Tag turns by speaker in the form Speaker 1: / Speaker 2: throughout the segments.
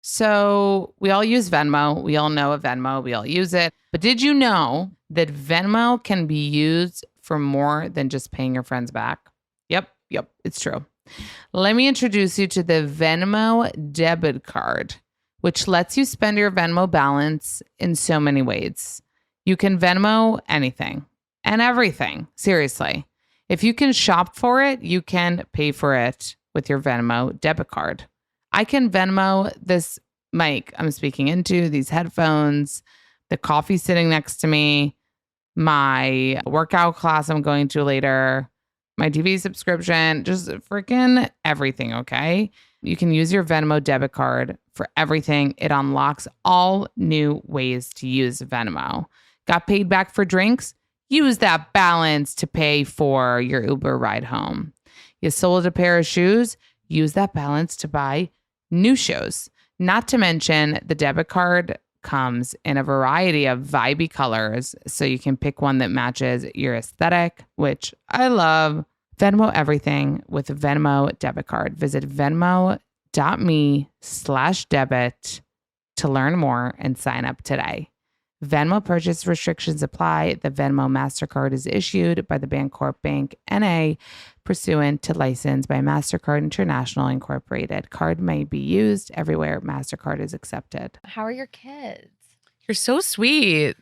Speaker 1: So we all use Venmo. We all know of Venmo. We all use it. But did you know that Venmo can be used for more than just paying your friends back? Yep, it's true. Let me introduce you to the Venmo debit card, which lets you spend your Venmo balance in so many ways. You can Venmo anything and everything. Seriously. If you can shop for it, you can pay for it with your Venmo debit card. I can Venmo this mic I'm speaking into, these headphones, the coffee sitting next to me, my workout class I'm going to later, my TV subscription, just freaking everything, okay? You can use your Venmo debit card for everything. It unlocks all new ways to use Venmo. Got paid back for drinks? Use that balance to pay for your Uber ride home. You sold a pair of shoes? Use that balance to buy new shoes. Not to mention, the debit card comes in a variety of vibey colors, so you can pick one that matches your aesthetic, which I love. Venmo everything with Venmo debit card. Visit venmo.me/debit to learn more and sign up today. Venmo purchase restrictions apply. The Venmo MasterCard is issued by the Bancorp Bank N.A. pursuant to license by MasterCard International Incorporated. Card may be used everywhere MasterCard is accepted.
Speaker 2: How are your kids?
Speaker 1: You're so sweet.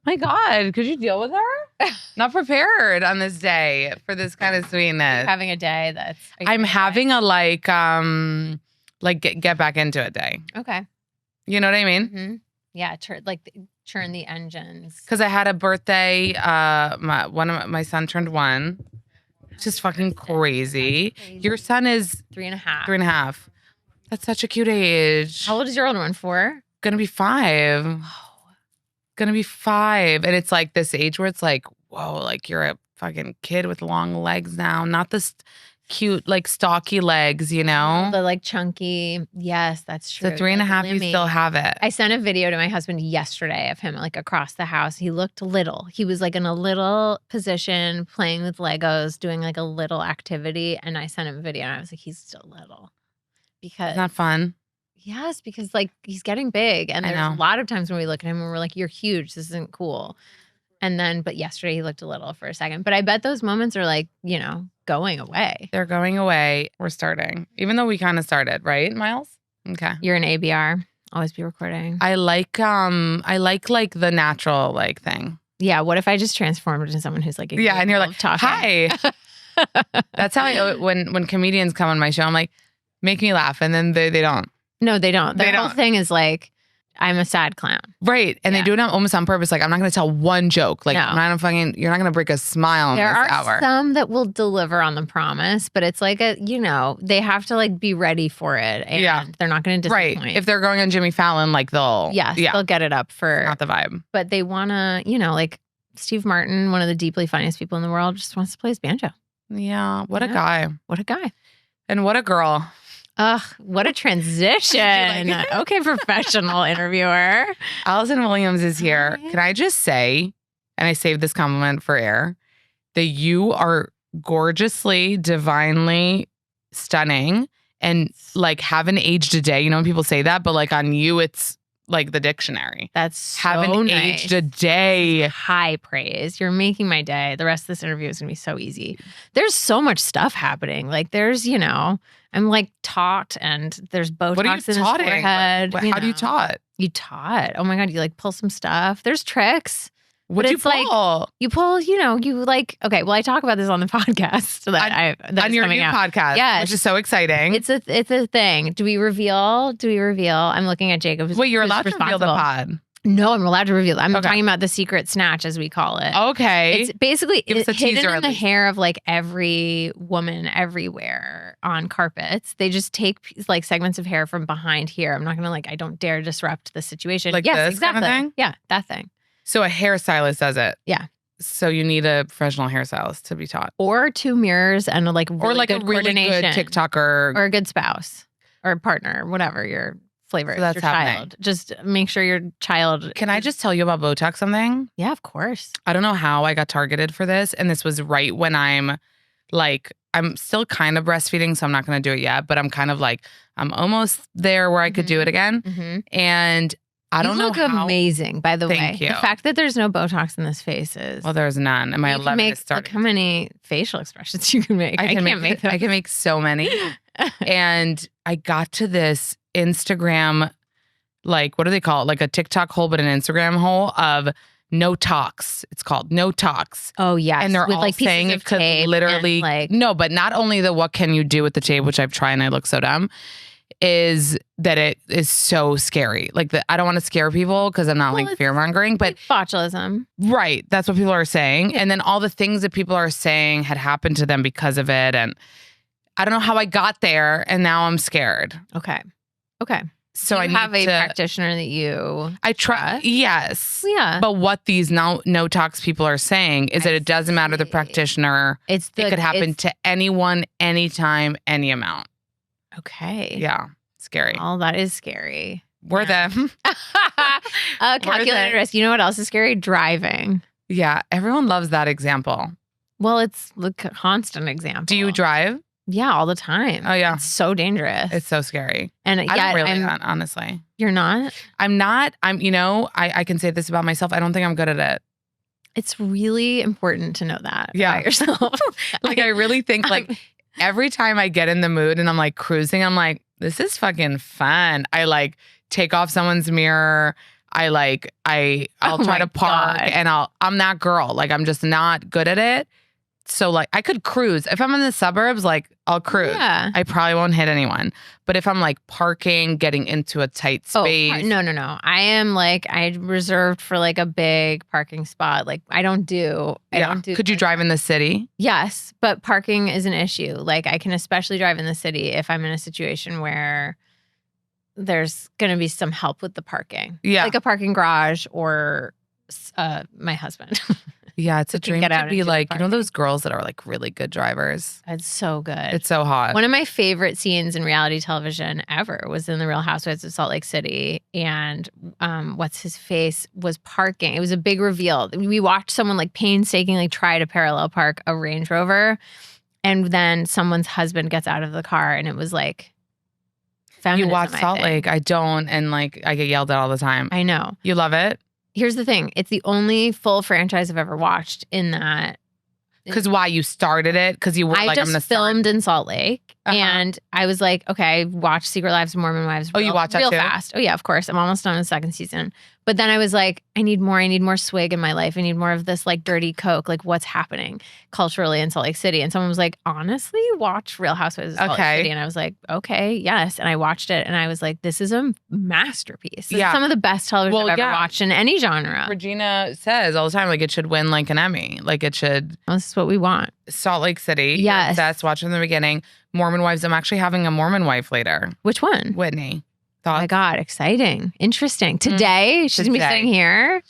Speaker 1: My God, could you deal with her? Not prepared on this day for this kind of sweetness.
Speaker 2: Having a day that's...
Speaker 1: I'm having a get back into it day.
Speaker 2: Okay.
Speaker 1: You know what I mean?
Speaker 2: Mm-hmm. Yeah, churn the engines.
Speaker 1: Because I had a birthday. My son turned 1. Just fucking crazy. Your son is
Speaker 2: 3.5.
Speaker 1: 3.5. That's such a cute age.
Speaker 2: How old is your older one? 4?
Speaker 1: Gonna be 5. Gonna be 5. And it's like this age where it's like, whoa, like you're a fucking kid with long legs now. Not this cute, like stocky legs, you know?
Speaker 2: The like chunky. Yes, that's true.
Speaker 1: The 3.5, you still have it.
Speaker 2: I sent a video to my husband yesterday of him like across the house. He looked little. He was like in a little position playing with Legos, doing like a little activity. And I sent him a video and I was like, he's still little. Because
Speaker 1: it's not fun.
Speaker 2: Yes, because like he's getting big. And there's a lot of times when we look at him and we're like, you're huge. This isn't cool. And then, but yesterday he looked a little for a second. But I bet those moments are like, you know, going away.
Speaker 1: They're going away. We're starting. Even though we kind of started, right, Miles? Okay.
Speaker 2: You're an ABR. Always be recording.
Speaker 1: I like like the natural like thing.
Speaker 2: Yeah. What if I just transformed into someone who's like,
Speaker 1: and you're like,
Speaker 2: talking?
Speaker 1: Hi. That's how when comedians come on my show, I'm like, make me laugh. And then they don't.
Speaker 2: No, they don't. The whole thing is like, I'm a sad clown.
Speaker 1: Right. And they do it almost on purpose. Like, I'm not going to tell one joke. Like, you're not going to break a smile in this hour.
Speaker 2: There are some that will deliver on the promise, but it's like they have to like be ready for it. And they're not going to disappoint.
Speaker 1: Right. If they're going on Jimmy Fallon, like they'll
Speaker 2: get it up for.
Speaker 1: Not the vibe.
Speaker 2: But they want to, like Steve Martin, one of the deeply funniest people in the world, just wants to play his banjo.
Speaker 1: Yeah. What a guy.
Speaker 2: What a guy.
Speaker 1: And what a girl.
Speaker 2: Ugh, what a transition. Okay, professional interviewer.
Speaker 1: Allison Williams is here. Can I just say, and I saved this compliment for air, that you are gorgeously, divinely stunning and like haven't aged a day. You know when people say that, but like on you, it's like the dictionary.
Speaker 2: That's so
Speaker 1: haven't
Speaker 2: nice.
Speaker 1: aged a day.
Speaker 2: High praise. You're making my day. The rest of this interview is going to be so easy. There's so much stuff happening. Like there's, I'm like taut and there's Botox in his forehead.
Speaker 1: How do you taut?
Speaker 2: You taut. Oh my God. You like pull some stuff. There's tricks.
Speaker 1: What do you pull?
Speaker 2: Like, you pull, you like, okay, well, I talk about this on the podcast.
Speaker 1: On your new podcast, yes. Which is so exciting.
Speaker 2: It's a thing. Do we reveal? I'm looking at Jacob.
Speaker 1: Wait, you're allowed to reveal the pod.
Speaker 2: No, I'm allowed to reveal. I'm talking about the secret snatch, as we call it.
Speaker 1: Okay.
Speaker 2: It's basically
Speaker 1: hidden
Speaker 2: in the hair of like every woman everywhere on carpets. They just take like segments of hair from behind here. I'm not going to I don't dare disrupt the situation.
Speaker 1: Like
Speaker 2: yes,
Speaker 1: this
Speaker 2: exactly.
Speaker 1: kind of thing?
Speaker 2: Yeah, that thing.
Speaker 1: So a hairstylist does it.
Speaker 2: Yeah.
Speaker 1: So you need a professional hairstylist to be taught.
Speaker 2: Or 2 mirrors and a good
Speaker 1: a really good TikToker.
Speaker 2: Or a good spouse or partner, whatever your flavor is,
Speaker 1: so that's
Speaker 2: your
Speaker 1: happening.
Speaker 2: child. Just make sure your child...
Speaker 1: Can I just tell you about Botox something?
Speaker 2: Yeah, of course.
Speaker 1: I don't know how I got targeted for this. And this was right when I'm like I'm still kind of breastfeeding, so I'm not going to do it yet. But I'm kind of like, I'm almost there where I could do it again.
Speaker 2: Mm-hmm.
Speaker 1: And I don't know
Speaker 2: look
Speaker 1: how.
Speaker 2: amazing, by the way.
Speaker 1: Thank you.
Speaker 2: The fact that there's no Botox in this face is...
Speaker 1: Well, there's none. And my 11 is starting.
Speaker 2: Look how many facial expressions you can make. I can't make those.
Speaker 1: I can make so many. And I got to this Instagram, like, what do they call it? Like a TikTok hole, but an Instagram hole of no talks. It's called no talks.
Speaker 2: Oh, yes.
Speaker 1: And they're
Speaker 2: with
Speaker 1: all
Speaker 2: like
Speaker 1: saying it could literally... No, but not only the what can you do with the tape, which I've tried and I look so dumb, is that it is so scary. Like, I don't want to scare people because I'm not like fear mongering, but
Speaker 2: botulism.
Speaker 1: Right. That's what people are saying.
Speaker 2: Yeah.
Speaker 1: And then all the things that people are saying had happened to them because of it. And I don't know how I got there. And now I'm scared.
Speaker 2: Okay.
Speaker 1: So
Speaker 2: you
Speaker 1: I
Speaker 2: have
Speaker 1: need
Speaker 2: a practitioner that you
Speaker 1: I try.
Speaker 2: trust?
Speaker 1: Yes.
Speaker 2: Yeah.
Speaker 1: But what these no talks people are saying is that it doesn't matter the practitioner. It could happen to anyone, anytime, any amount.
Speaker 2: Okay.
Speaker 1: Yeah. Scary.
Speaker 2: Oh, that is scary.
Speaker 1: We're them.
Speaker 2: Calculated risk. You know what else is scary? Driving.
Speaker 1: Yeah. Everyone loves that example.
Speaker 2: Well, it's the constant example.
Speaker 1: Do you drive?
Speaker 2: Yeah, all the time.
Speaker 1: Oh, yeah.
Speaker 2: It's so dangerous.
Speaker 1: It's so scary.
Speaker 2: And
Speaker 1: I don't really not, honestly.
Speaker 2: You're not?
Speaker 1: I'm not. I can say this about myself. I don't think I'm good at it.
Speaker 2: It's really important to know that
Speaker 1: about
Speaker 2: yourself.
Speaker 1: Like, I really think like every time I get in the mood and I'm like cruising, I'm like, this is fucking fun. I like take off someone's mirror. I'll try to park and I'm that girl. Like, I'm just not good at it. So like I could cruise. If I'm in the suburbs, like I'll cruise.
Speaker 2: Yeah.
Speaker 1: I probably won't hit anyone. But if I'm like parking, getting into a tight space.
Speaker 2: No. I reserved for like a big parking spot. Like I don't do.
Speaker 1: Could you drive in the city?
Speaker 2: Yes, but parking is an issue. Like I can especially drive in the city if I'm in a situation where there's going to be some help with the parking. Yeah. Like a parking garage or my husband.
Speaker 1: Yeah, it's a dream to be like, you know, those girls that are like really good drivers.
Speaker 2: It's so good.
Speaker 1: It's so hot.
Speaker 2: One of my favorite scenes in reality television ever was in The Real Housewives of Salt Lake City. And what's his face was parking. It was a big reveal. We watched someone like painstakingly try to parallel park a Range Rover. And then someone's husband gets out of the car and it was like feminism.
Speaker 1: You watch Salt Lake. I don't. And like I get yelled at all the time.
Speaker 2: I know.
Speaker 1: You love it?
Speaker 2: Here's the thing. It's the only full franchise I've ever watched in that.
Speaker 1: Because why? You started it? Because you were like, I'm going to
Speaker 2: filmed in Salt Lake. And I was like, okay, I watched Secret Lives of Mormon Wives.
Speaker 1: You watch that
Speaker 2: real
Speaker 1: too?
Speaker 2: Fast. Oh, yeah, of course. I'm almost done with the second season. But then I was like, I need more swig in my life. I need more of this like dirty Coke. Like what's happening culturally in Salt Lake City? And someone was like, honestly, watch Real Housewives of Salt Lake City. And I was like, okay, yes. And I watched it and I was like, this is a masterpiece. It's some of the best television I've ever watched in any genre.
Speaker 1: Regina says all the time, like it should win like an Emmy. Like it should.
Speaker 2: This is what we want.
Speaker 1: Salt Lake City.
Speaker 2: Yes.
Speaker 1: That's watch from the beginning. Mormon Wives. I'm actually having a Mormon wife later.
Speaker 2: Which one?
Speaker 1: Whitney.
Speaker 2: Thoughts? Oh my God, exciting. Interesting. Today, she's going to be sitting here.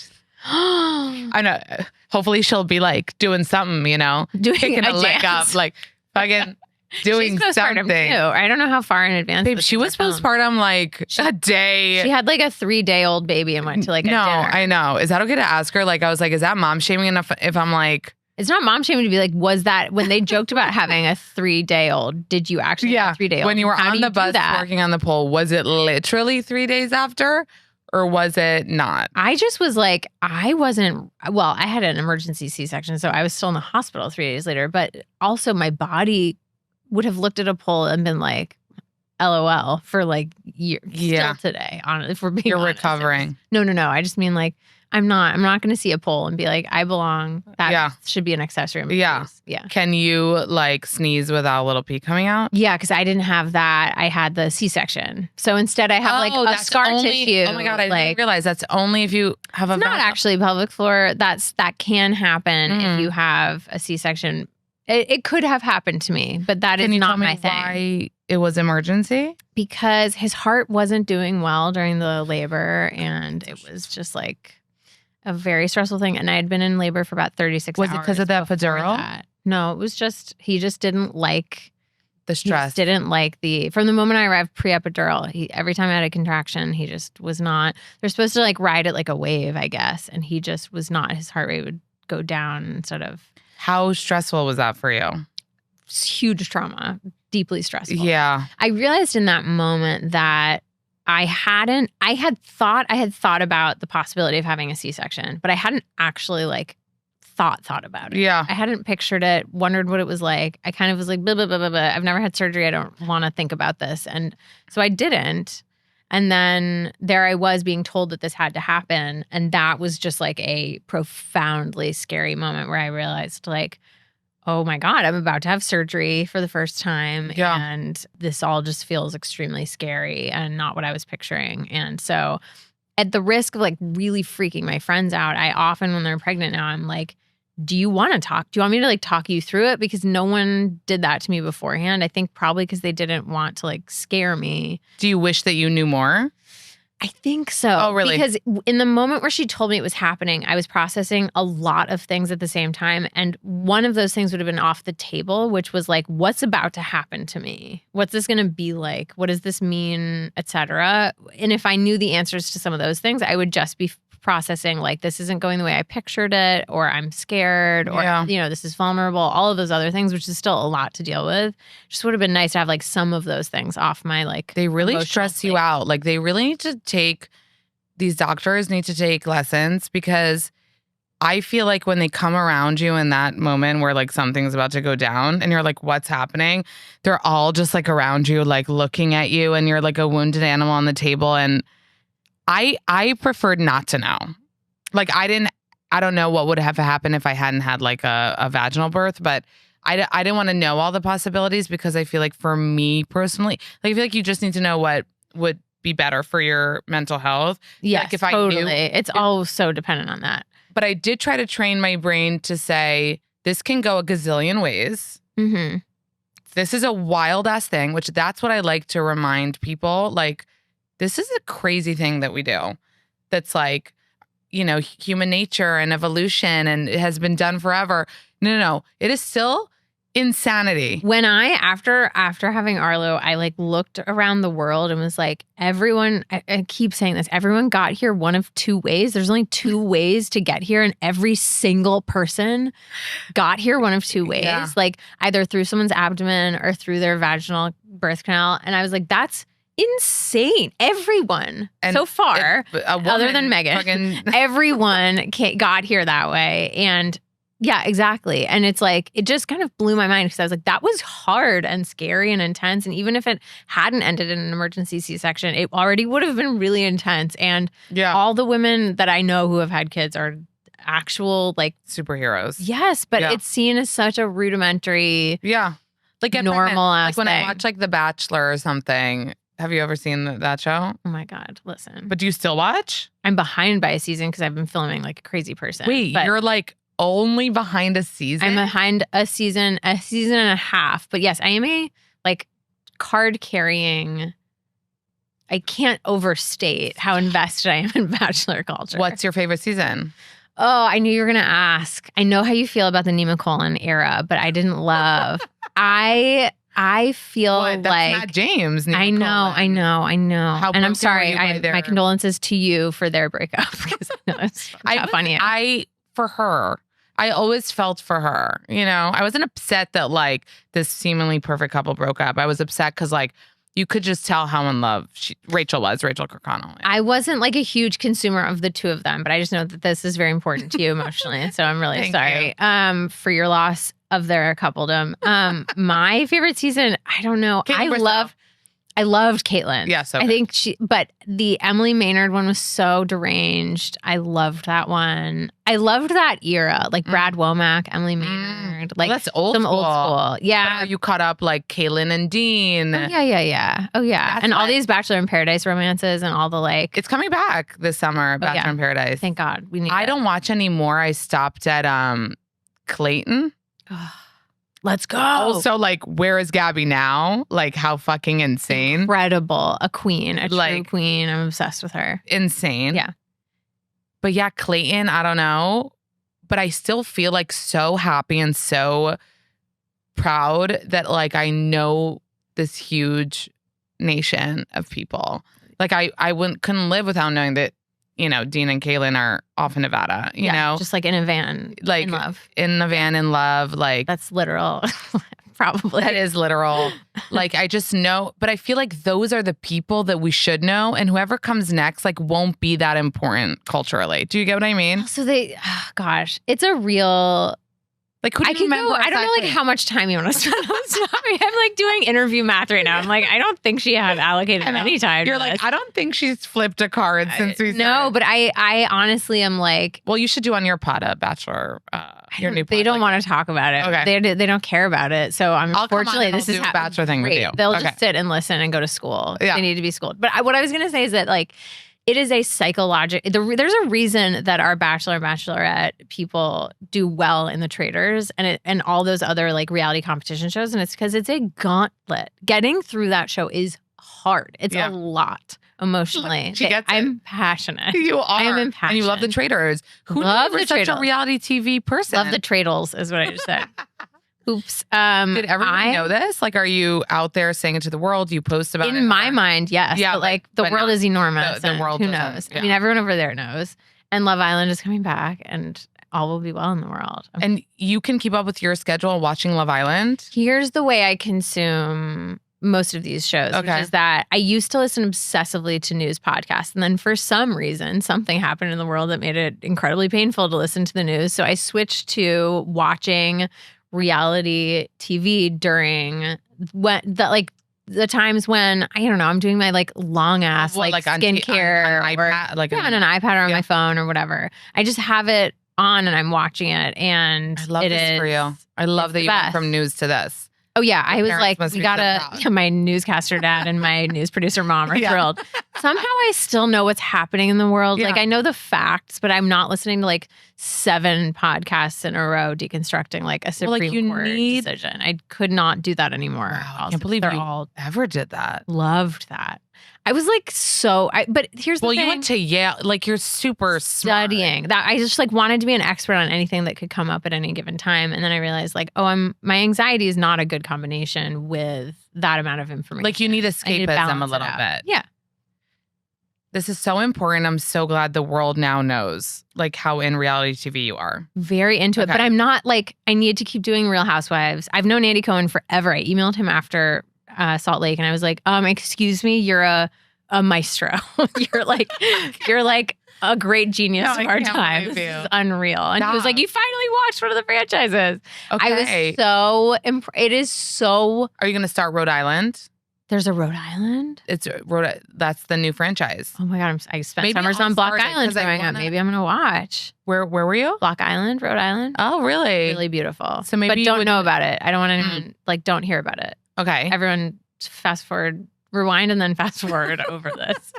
Speaker 1: I know. Hopefully she'll be like doing something, you know,
Speaker 2: doing
Speaker 1: a leg up, like fucking doing something.
Speaker 2: Too. I don't know how far in advance.
Speaker 1: Babe, she was postpartum like a day.
Speaker 2: She had like a 3-day-old baby and went to like a dinner.
Speaker 1: I know. Is that okay to ask her? Like I was like, is that mom shaming enough if I'm like...
Speaker 2: It's not mom shaming to be like, was that when they joked about having a 3-day-old? Did you actually have a 3-day-old?
Speaker 1: When you were on the bus working on the pole, was it literally 3 days after or was it not?
Speaker 2: I just was like, I had an emergency C-section, so I was still in the hospital 3 days later. But also my body would have looked at a pole and been like, LOL for like years. Yeah. Still today, if we're being honest.
Speaker 1: Recovering.
Speaker 2: No. I just mean like, I'm not going to see a pole and be like, I belong. That should be an accessory.
Speaker 1: Yeah. Can you like sneeze without a little pee coming out?
Speaker 2: Yeah, because I didn't have that. I had the C-section. So instead I have like a scar tissue.
Speaker 1: Oh my God, I didn't realize that's only if you have a...
Speaker 2: It's not actually pelvic floor. That can happen if you have a C-section. It could have happened to me, but that is not my thing.
Speaker 1: Why it was emergency?
Speaker 2: Because his heart wasn't doing well during the labor and it was just like... a very stressful thing. And I had been in labor for about 36 hours.
Speaker 1: Was it because of that epidural?
Speaker 2: No, it was just, he just didn't like
Speaker 1: the stress.
Speaker 2: Didn't like from the moment I arrived pre-epidural, every time I had a contraction, he just was not, they're supposed to like ride it like a wave, I guess. And he just was not, his heart rate would go down instead of.
Speaker 1: How stressful was that for you?
Speaker 2: huge trauma, deeply stressful.
Speaker 1: Yeah.
Speaker 2: I realized in that moment that I had thought about the possibility of having a C-section, but I hadn't actually like thought about it.
Speaker 1: Yeah.
Speaker 2: I hadn't pictured it, wondered what it was like. I kind of was like, blah, blah, blah, blah, blah. I've never had surgery. I don't want to think about this. And so I didn't. And then there I was being told that this had to happen. And that was just like a profoundly scary moment where I realized like, oh my God, I'm about to have surgery for the first time.
Speaker 1: Yeah.
Speaker 2: And this all just feels extremely scary and not what I was picturing. And so at the risk of like really freaking my friends out, I often, when they're pregnant now, I'm like, do you want to talk? Do you want me to like talk you through it? Because no one did that to me beforehand. I think probably because they didn't want to like scare me.
Speaker 1: Do you wish that you knew more?
Speaker 2: I think so.
Speaker 1: Oh, really?
Speaker 2: Because in the moment where she told me it was happening, I was processing a lot of things at the same time. And one of those things would have been off the table, which was like, what's about to happen to me? What's this going to be like? What does this mean, et cetera? And if I knew the answers to some of those things, I would just be processing like, this isn't going the way I pictured it, or I'm scared, or, this is vulnerable, all of those other things, which is still a lot to deal with. Just would have been nice to have like some of those things off my like.
Speaker 1: They really stress you out. Like they really need to these doctors need to take lessons, because I feel like when they come around you in that moment where like something's about to go down and you're like, what's happening? They're all just like around you, like looking at you, and you're like a wounded animal on the table. And I preferred not to know. Like I don't know what would have happened if I hadn't had like a vaginal birth, but I didn't want to know all the possibilities, because I feel like for me personally, like I feel like you just need to know what would be better for your mental health.
Speaker 2: Yes,
Speaker 1: like if I
Speaker 2: totally.
Speaker 1: knew,
Speaker 2: it's all so dependent on that.
Speaker 1: But I did try to train my brain to say, this can go a gazillion ways.
Speaker 2: Mm-hmm.
Speaker 1: This is a wild ass thing, which that's what I like to remind people. Like, this is a crazy thing that we do. That's like, human nature and evolution, and it has been done forever. No. It is still insanity.
Speaker 2: When after having Arlo, I like looked around the world and was like, everyone, I keep saying this, everyone got here one of two ways. There's only two ways to get here, and every single person got here one of two ways.
Speaker 1: Yeah.
Speaker 2: Like either through someone's abdomen or through their vaginal birth canal. And I was like, that's insane. Everyone
Speaker 1: And
Speaker 2: so far, other than
Speaker 1: Megan,
Speaker 2: everyone got here that way. And yeah, exactly. And it's like, it just kind of blew my mind, because I was like, that was hard and scary and intense. And even if it hadn't ended in an emergency C-section, it already would have been really intense. And all the women that I know who have had kids are actual like
Speaker 1: superheroes.
Speaker 2: Yes, but it's seen as such a rudimentary,
Speaker 1: like
Speaker 2: normal ass
Speaker 1: like when
Speaker 2: thing.
Speaker 1: I watch like The Bachelor or something. Have you ever seen that show?
Speaker 2: Oh my God, listen.
Speaker 1: But do you still watch?
Speaker 2: I'm behind by a season because I've been filming like a crazy person.
Speaker 1: Wait, you're like only behind a season?
Speaker 2: I'm behind a season and a half. But yes, I am a like card carrying. I can't overstate how invested I am in Bachelor culture.
Speaker 1: What's your favorite season?
Speaker 2: Oh, I knew you were going to ask. I know how you feel about the Nepo era, but I didn't love. I feel
Speaker 1: that's
Speaker 2: like
Speaker 1: Matt James.
Speaker 2: I know.
Speaker 1: How
Speaker 2: and I'm
Speaker 1: broken
Speaker 2: sorry.
Speaker 1: were you by their-
Speaker 2: My condolences to you for their breakup, because I know it's tough on you.
Speaker 1: For her, I always felt for her. I wasn't upset that like this seemingly perfect couple broke up. I was upset because like you could just tell how in love Rachel Kirkconnell.
Speaker 2: I wasn't like a huge consumer of the two of them, but I just know that this is very important to you emotionally. So I'm really sorry for your loss of their coupledom. My favorite season, I don't know. I loved Caitlyn.
Speaker 1: Yes,
Speaker 2: I think but the Emily Maynard one was so deranged. I loved that one. I loved that era, like Brad Womack, Emily Maynard. Like
Speaker 1: that's old
Speaker 2: some
Speaker 1: school.
Speaker 2: old school. Yeah.
Speaker 1: But are you caught up like Caitlyn and Dean?
Speaker 2: Oh, yeah. And all these Bachelor in Paradise romances and all the like.
Speaker 1: It's coming back this summer, Bachelor in Paradise.
Speaker 2: Thank God.
Speaker 1: I don't watch anymore. I stopped at Clayton.
Speaker 2: Let's go.
Speaker 1: Also, like, where is Gabby now? Like, how fucking insane.
Speaker 2: Incredible. A queen. A true queen. I'm obsessed with her.
Speaker 1: Insane.
Speaker 2: Yeah.
Speaker 1: But yeah, Clayton, I don't know. But I still feel like so happy and so proud that like I know this huge nation of people. Like I couldn't live without knowing that, Dean and Caitlyn are off in Nevada, you know?
Speaker 2: Just like in a van,
Speaker 1: like
Speaker 2: in love.
Speaker 1: In the van in love. Like
Speaker 2: that's literal probably.
Speaker 1: That is literal. Like, I just know, but I feel like those are the people that we should know, and whoever comes next, like, won't be that important culturally. Do you get what I mean?
Speaker 2: So gosh, it's a real.
Speaker 1: Like, who do
Speaker 2: I
Speaker 1: you
Speaker 2: can
Speaker 1: remember
Speaker 2: go. I don't know, like,
Speaker 1: exactly?
Speaker 2: how much time you want to spend on this topic. I'm like doing interview math right now. I'm like, I don't think she had allocated any time.
Speaker 1: You're
Speaker 2: to
Speaker 1: like,
Speaker 2: this.
Speaker 1: I don't think she's flipped a card since we
Speaker 2: No,
Speaker 1: started.
Speaker 2: but I honestly am like,
Speaker 1: Well, you should do on your pod a bachelor. Your new pod.
Speaker 2: they don't want to talk about it.
Speaker 1: Okay.
Speaker 2: They don't care about it. So
Speaker 1: I'll come on
Speaker 2: unfortunately,
Speaker 1: and
Speaker 2: this
Speaker 1: I'll
Speaker 2: is
Speaker 1: do a bachelor thing with you.
Speaker 2: They'll
Speaker 1: Okay.
Speaker 2: just sit and listen and go to school.
Speaker 1: Yeah.
Speaker 2: They need to be schooled. But what I was going to say is that, like, it is a psychological. There's a reason that our bachelor and bachelorette people do well in the Traders and all those other, like, reality competition shows, and it's because it's a gauntlet. Getting through that show is hard. It's a lot emotionally.
Speaker 1: She gets it.
Speaker 2: I'm passionate.
Speaker 1: You are.
Speaker 2: I am
Speaker 1: And
Speaker 2: impassioned.
Speaker 1: you love the Traders. Who
Speaker 2: Love
Speaker 1: knew you were
Speaker 2: the
Speaker 1: such a
Speaker 2: Traders.
Speaker 1: reality TV person?
Speaker 2: Love the Tradles is what I just said. Oops.
Speaker 1: Did everybody know this? Like, are you out there saying it to the world? Do you post about it?
Speaker 2: In my mind, yes.
Speaker 1: Yeah,
Speaker 2: but like the
Speaker 1: but
Speaker 2: world
Speaker 1: not-
Speaker 2: is enormous.
Speaker 1: the
Speaker 2: and
Speaker 1: world
Speaker 2: who
Speaker 1: doesn't-
Speaker 2: knows?
Speaker 1: yeah.
Speaker 2: I mean, everyone over there knows. And Love Island is coming back, and all will be well in the world.
Speaker 1: And you can keep up with your schedule watching Love Island?
Speaker 2: Here's the way I consume most of these shows,
Speaker 1: Okay.
Speaker 2: which is that I used to listen obsessively to news podcasts. And then for some reason, something happened in the world that made it incredibly painful to listen to the news. So I switched to watching reality TV during the times when, I don't know, I'm doing my like long ass
Speaker 1: What,
Speaker 2: like
Speaker 1: on
Speaker 2: skincare
Speaker 1: on an
Speaker 2: or
Speaker 1: iPad, like
Speaker 2: on an iPad or on
Speaker 1: Yeah.
Speaker 2: my phone or whatever. I just have it on and I'm watching it, and
Speaker 1: I love
Speaker 2: it
Speaker 1: this for
Speaker 2: is-
Speaker 1: you. I love
Speaker 2: it's
Speaker 1: that
Speaker 2: the
Speaker 1: you went
Speaker 2: best.
Speaker 1: from news to this.
Speaker 2: Oh yeah,
Speaker 1: Your
Speaker 2: I was
Speaker 1: parents
Speaker 2: like,
Speaker 1: must
Speaker 2: we
Speaker 1: be so
Speaker 2: gotta.
Speaker 1: proud.
Speaker 2: Yeah, my newscaster dad and my news producer mom are
Speaker 1: Yeah.
Speaker 2: thrilled. Somehow I still know what's happening in the world.
Speaker 1: Yeah.
Speaker 2: Like, I know the facts, but I'm not listening to like 7 podcasts in a row deconstructing like a
Speaker 1: Well,
Speaker 2: Supreme
Speaker 1: like, you
Speaker 2: Court
Speaker 1: need-
Speaker 2: decision. I could not do that anymore.
Speaker 1: Wow, I
Speaker 2: Also,
Speaker 1: can't believe
Speaker 2: they're
Speaker 1: you
Speaker 2: all
Speaker 1: ever did that.
Speaker 2: loved that. I was like but here's the
Speaker 1: Well,
Speaker 2: thing.
Speaker 1: you went to Yale. Like, you're super smart.
Speaker 2: Studying that, I just like wanted to be an expert on anything that could come up at any given time, and then I realized like, my anxiety is not a good combination with that amount of information.
Speaker 1: Like, you need
Speaker 2: I need to
Speaker 1: escapism a
Speaker 2: balance it
Speaker 1: little
Speaker 2: out.
Speaker 1: bit.
Speaker 2: Yeah.
Speaker 1: This is so important. I'm so glad the world now knows, like, how in reality TV you are.
Speaker 2: Very into it,
Speaker 1: Okay.
Speaker 2: but I'm not like, I need to keep doing Real Housewives. I've known Andy Cohen forever. I emailed him after Salt Lake, and I was like, excuse me, you're a maestro. you're like a great genius
Speaker 1: No,
Speaker 2: of
Speaker 1: I
Speaker 2: our
Speaker 1: can't
Speaker 2: time.
Speaker 1: believe
Speaker 2: This
Speaker 1: you.
Speaker 2: is unreal. And he was like,
Speaker 1: Stop.
Speaker 2: you finally watched one of the franchises.
Speaker 1: Okay.
Speaker 2: I was so it is so.
Speaker 1: Are you going to start Rhode Island?
Speaker 2: There's a Rhode Island.
Speaker 1: It's That's the new franchise.
Speaker 2: Oh my God, I spent
Speaker 1: Maybe
Speaker 2: summers
Speaker 1: I'll
Speaker 2: on Block
Speaker 1: start it,
Speaker 2: Island
Speaker 1: 'cause I
Speaker 2: growing up.
Speaker 1: wanna-
Speaker 2: Maybe I'm gonna watch
Speaker 1: Where were you?
Speaker 2: Block Island, Rhode Island.
Speaker 1: Oh, really?
Speaker 2: Really beautiful.
Speaker 1: So maybe
Speaker 2: but
Speaker 1: you
Speaker 2: don't
Speaker 1: would-
Speaker 2: know about it. I don't want anyone don't hear about it.
Speaker 1: Okay.
Speaker 2: Everyone fast forward, rewind, and then fast forward over this.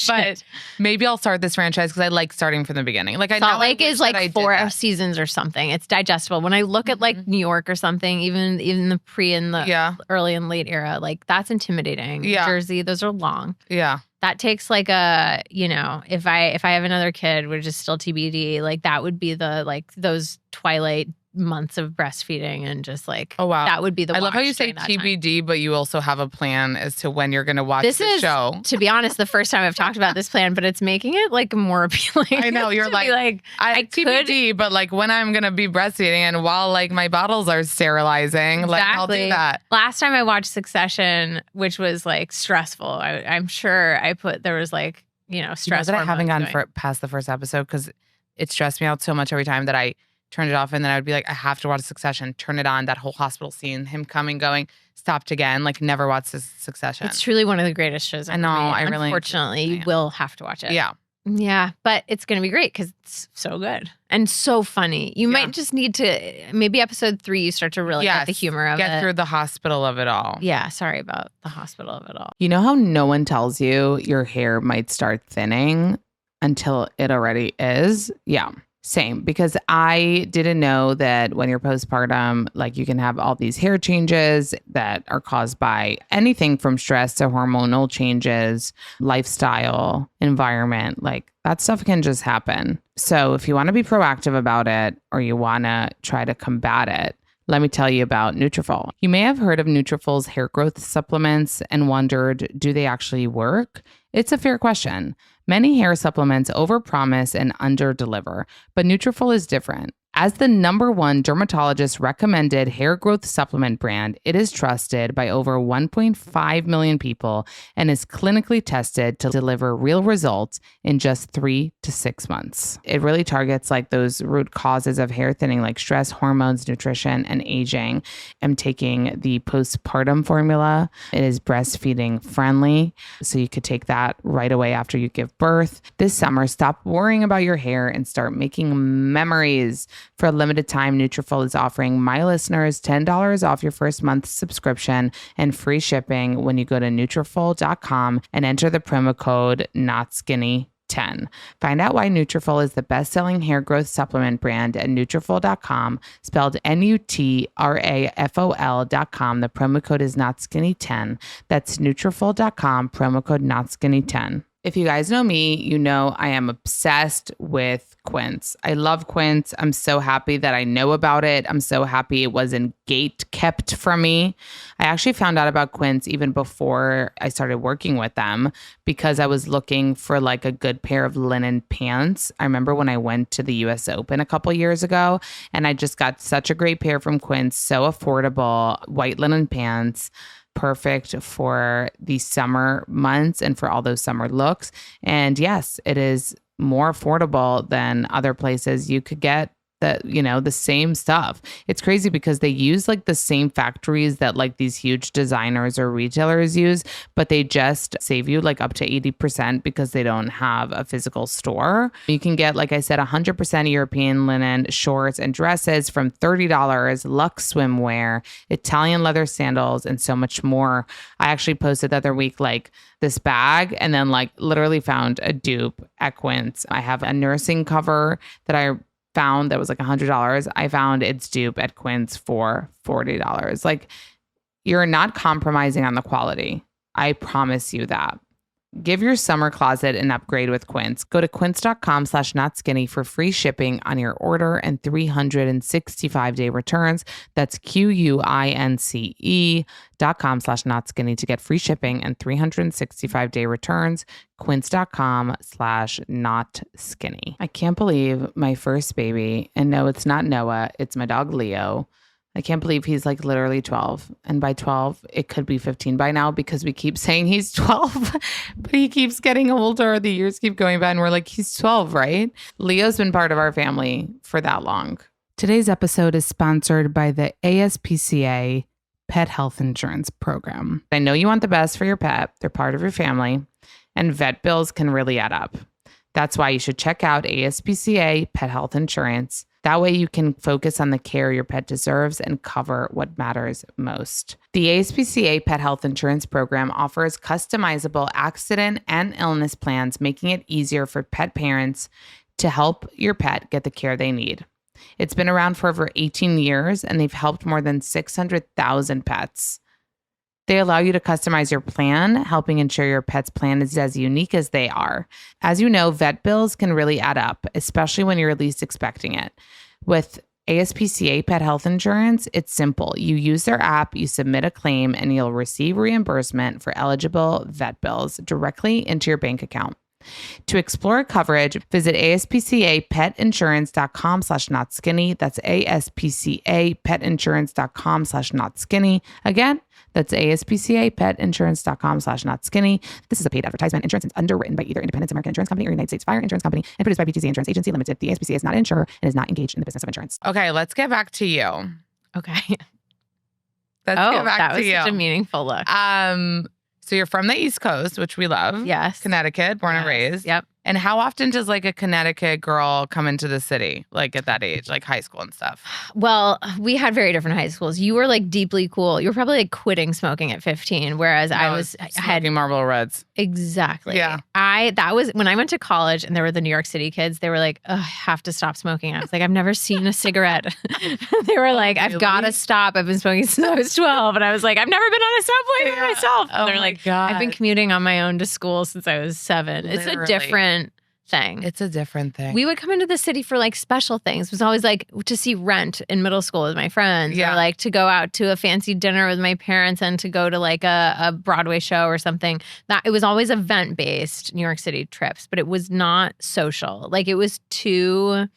Speaker 1: But maybe I'll start this franchise because I like starting from the beginning. Like, I know
Speaker 2: Salt Lake
Speaker 1: I wish
Speaker 2: is
Speaker 1: that I
Speaker 2: like
Speaker 1: did
Speaker 2: 4
Speaker 1: that.
Speaker 2: seasons or something. It's digestible. When I look at like New York or something, even the pre and the
Speaker 1: Yeah.
Speaker 2: early and late era, like that's intimidating.
Speaker 1: Yeah.
Speaker 2: Jersey, those are long.
Speaker 1: Yeah.
Speaker 2: That takes like a, if I have another kid, which is still TBD, like that would be the like those twilight months of breastfeeding and just like,
Speaker 1: Oh, wow.
Speaker 2: that would be the
Speaker 1: I love how
Speaker 2: watch
Speaker 1: you say
Speaker 2: during that time.
Speaker 1: TBD, but you also have a plan as to when you're going to watch
Speaker 2: This
Speaker 1: the
Speaker 2: is,
Speaker 1: show.
Speaker 2: to be honest, the first time I've talked about this plan, but it's making it like more appealing.
Speaker 1: I know, you're
Speaker 2: to be
Speaker 1: like, I
Speaker 2: could-
Speaker 1: TBD, but like when I'm going to be breastfeeding and while like my bottles are sterilizing, like I'll do
Speaker 2: Exactly.
Speaker 1: that.
Speaker 2: Last time I watched Succession, which was like stressful, I'm sure there was like, stress.
Speaker 1: You know that I haven't
Speaker 2: hormones
Speaker 1: gotten
Speaker 2: going.
Speaker 1: past the first episode because it stressed me out so much every time that I turned it off, and then I would be like, I have to watch Succession. Turn it on. That whole hospital scene, him coming, going, stopped again. Like, never watched this Succession.
Speaker 2: It's truly one of the greatest shows
Speaker 1: I
Speaker 2: ever
Speaker 1: know,
Speaker 2: made.
Speaker 1: I really-
Speaker 2: Unfortunately, you
Speaker 1: Yeah.
Speaker 2: will have to watch it.
Speaker 1: Yeah.
Speaker 2: Yeah, but it's going to be great because it's so good and so funny. You
Speaker 1: Yeah.
Speaker 2: might just need to, maybe episode 3, you start to really get the
Speaker 1: Yes.
Speaker 2: humor of
Speaker 1: Get
Speaker 2: it.
Speaker 1: through the hospital of it all.
Speaker 2: Yeah, sorry about the hospital of it all.
Speaker 1: You know how no one tells you your hair might start thinning until it already is? Yeah. Same, because I didn't know that when you're postpartum, like you can have all these hair changes that are caused by anything from stress to hormonal changes, lifestyle, environment. Like that stuff can just happen. So if you want to be proactive about it or you want to try to combat it, let me tell you about Nutrafol. You may have heard of Nutrafol's hair growth supplements and wondered, do they actually work? It's a fair question. Many hair supplements overpromise and underdeliver, but Nutrafol is different. As the #1 dermatologist recommended hair growth supplement brand, it is trusted by over 1.5 million people and is clinically tested to deliver real results in just 3 to 6 months. It really targets like those root causes of hair thinning, like stress, hormones, nutrition, and aging. I'm taking the postpartum formula. It is breastfeeding friendly, so you could take that right away after you give birth. This summer, stop worrying about your hair and start making memories. For a limited time, Nutrafol is offering my listeners $10 off your first month's subscription and free shipping when you go to Nutrafol.com and enter the promo code NOTSKINNY10. Find out why Nutrafol is the best-selling hair growth supplement brand at Nutrafol.com, spelled Nutrafol.com. The promo code is NOTSKINNY10. That's Nutrafol.com, promo code NOTSKINNY10. If you guys know me, you know I am obsessed with Quince. I love Quince. I'm so happy that I know about it. I'm so happy it wasn't gate kept from me. I actually found out about Quince even before I started working with them because I was looking for like a good pair of linen pants. I remember when I went to the US Open a couple years ago and I just got such a great pair from Quince, so affordable, white linen pants. Perfect for the summer months and for all those summer looks. And yes, it is more affordable than other places you could get the same stuff. It's crazy because they use like the same factories that like these huge designers or retailers use, but they just save you like up to 80% because they don't have a physical store. You can get, like I said, 100% European linen shorts and dresses from $30, Luxe swimwear, Italian leather sandals, and so much more. I actually posted the other week like this bag and then like literally found a dupe at Quince. I have a nursing cover that I found that was like $100. I found its dupe at Quince for $40. Like, you're not compromising on the quality. I promise you that. Give your summer closet an upgrade with Quince. Go to quince.com/notskinny for free shipping on your order and 365-day returns. That's QUINCE.com/notskinny to get free shipping and 365-day returns. Quince.com/notskinny. I can't believe my first baby, and no, it's not Noah, it's my dog Leo. I can't believe he's like literally 12. And by 12, it could be 15 by now because we keep saying he's 12, but he keeps getting older. The years keep going by and we're like, he's 12, right? Leo's been part of our family for that long. Today's episode is sponsored by the ASPCA Pet Health Insurance Program. I know you want the best for your pet. They're part of your family, and vet bills can really add up. That's why you should check out ASPCA Pet Health Insurance. That way you can focus on the care your pet deserves and cover what matters most. The ASPCA Pet Health Insurance Program offers customizable accident and illness plans, making it easier for pet parents to help your pet get the care they need. It's been around for over 18 years, and they've helped more than 600,000 pets. They allow you to customize your plan, helping ensure your pet's plan is as unique as they are. As you know, vet bills can really add up, especially when you're least expecting it. With ASPCA Pet Health Insurance, it's simple. You use their app, you submit a claim, and you'll receive reimbursement for eligible vet bills directly into your bank account. To explore coverage, visit aspcapetinsurance.com/notskinny. That's aspcapetinsurance.com/notskinny. Again, that's aspcapetinsurance.com/notskinny. This is a paid advertisement. Insurance is underwritten by either Independence American Insurance Company or United States Fire Insurance Company and produced by BTZ Insurance Agency Limited. The ASPCA is not an insurer and is not engaged in the business of insurance. Okay, let's get back to you.
Speaker 2: Okay.
Speaker 1: Let's get back
Speaker 2: that
Speaker 1: to
Speaker 2: was
Speaker 1: you.
Speaker 2: such a meaningful look.
Speaker 1: So you're from the East Coast, which we love.
Speaker 2: Yes.
Speaker 1: Connecticut, born and raised.
Speaker 2: Yep.
Speaker 1: And how often does like a Connecticut girl come into the city, like at that age, like high school and stuff?
Speaker 2: Well, we had very different high schools. You were like deeply cool. You were probably like quitting smoking at 15, whereas I had
Speaker 1: Marlboro Reds.
Speaker 2: Exactly.
Speaker 1: Yeah.
Speaker 2: That was when I went to college and there were the New York City kids. They were like, I have to stop smoking. I was like, I've never seen a cigarette. They were like, I've got to stop. I've been smoking since I was 12. And I was like, I've never been on a subway by myself. And they're like,
Speaker 1: God.
Speaker 2: I've been commuting on my own to school since I was 7. It's a different thing.
Speaker 1: It's a different thing.
Speaker 2: We would come into the city for like special things. It was always like to see Rent in middle school with my friends, or like to go out to a fancy dinner with my parents and to go to like a Broadway show or something. That it was always event based New York City trips, but it was not social. Like it was too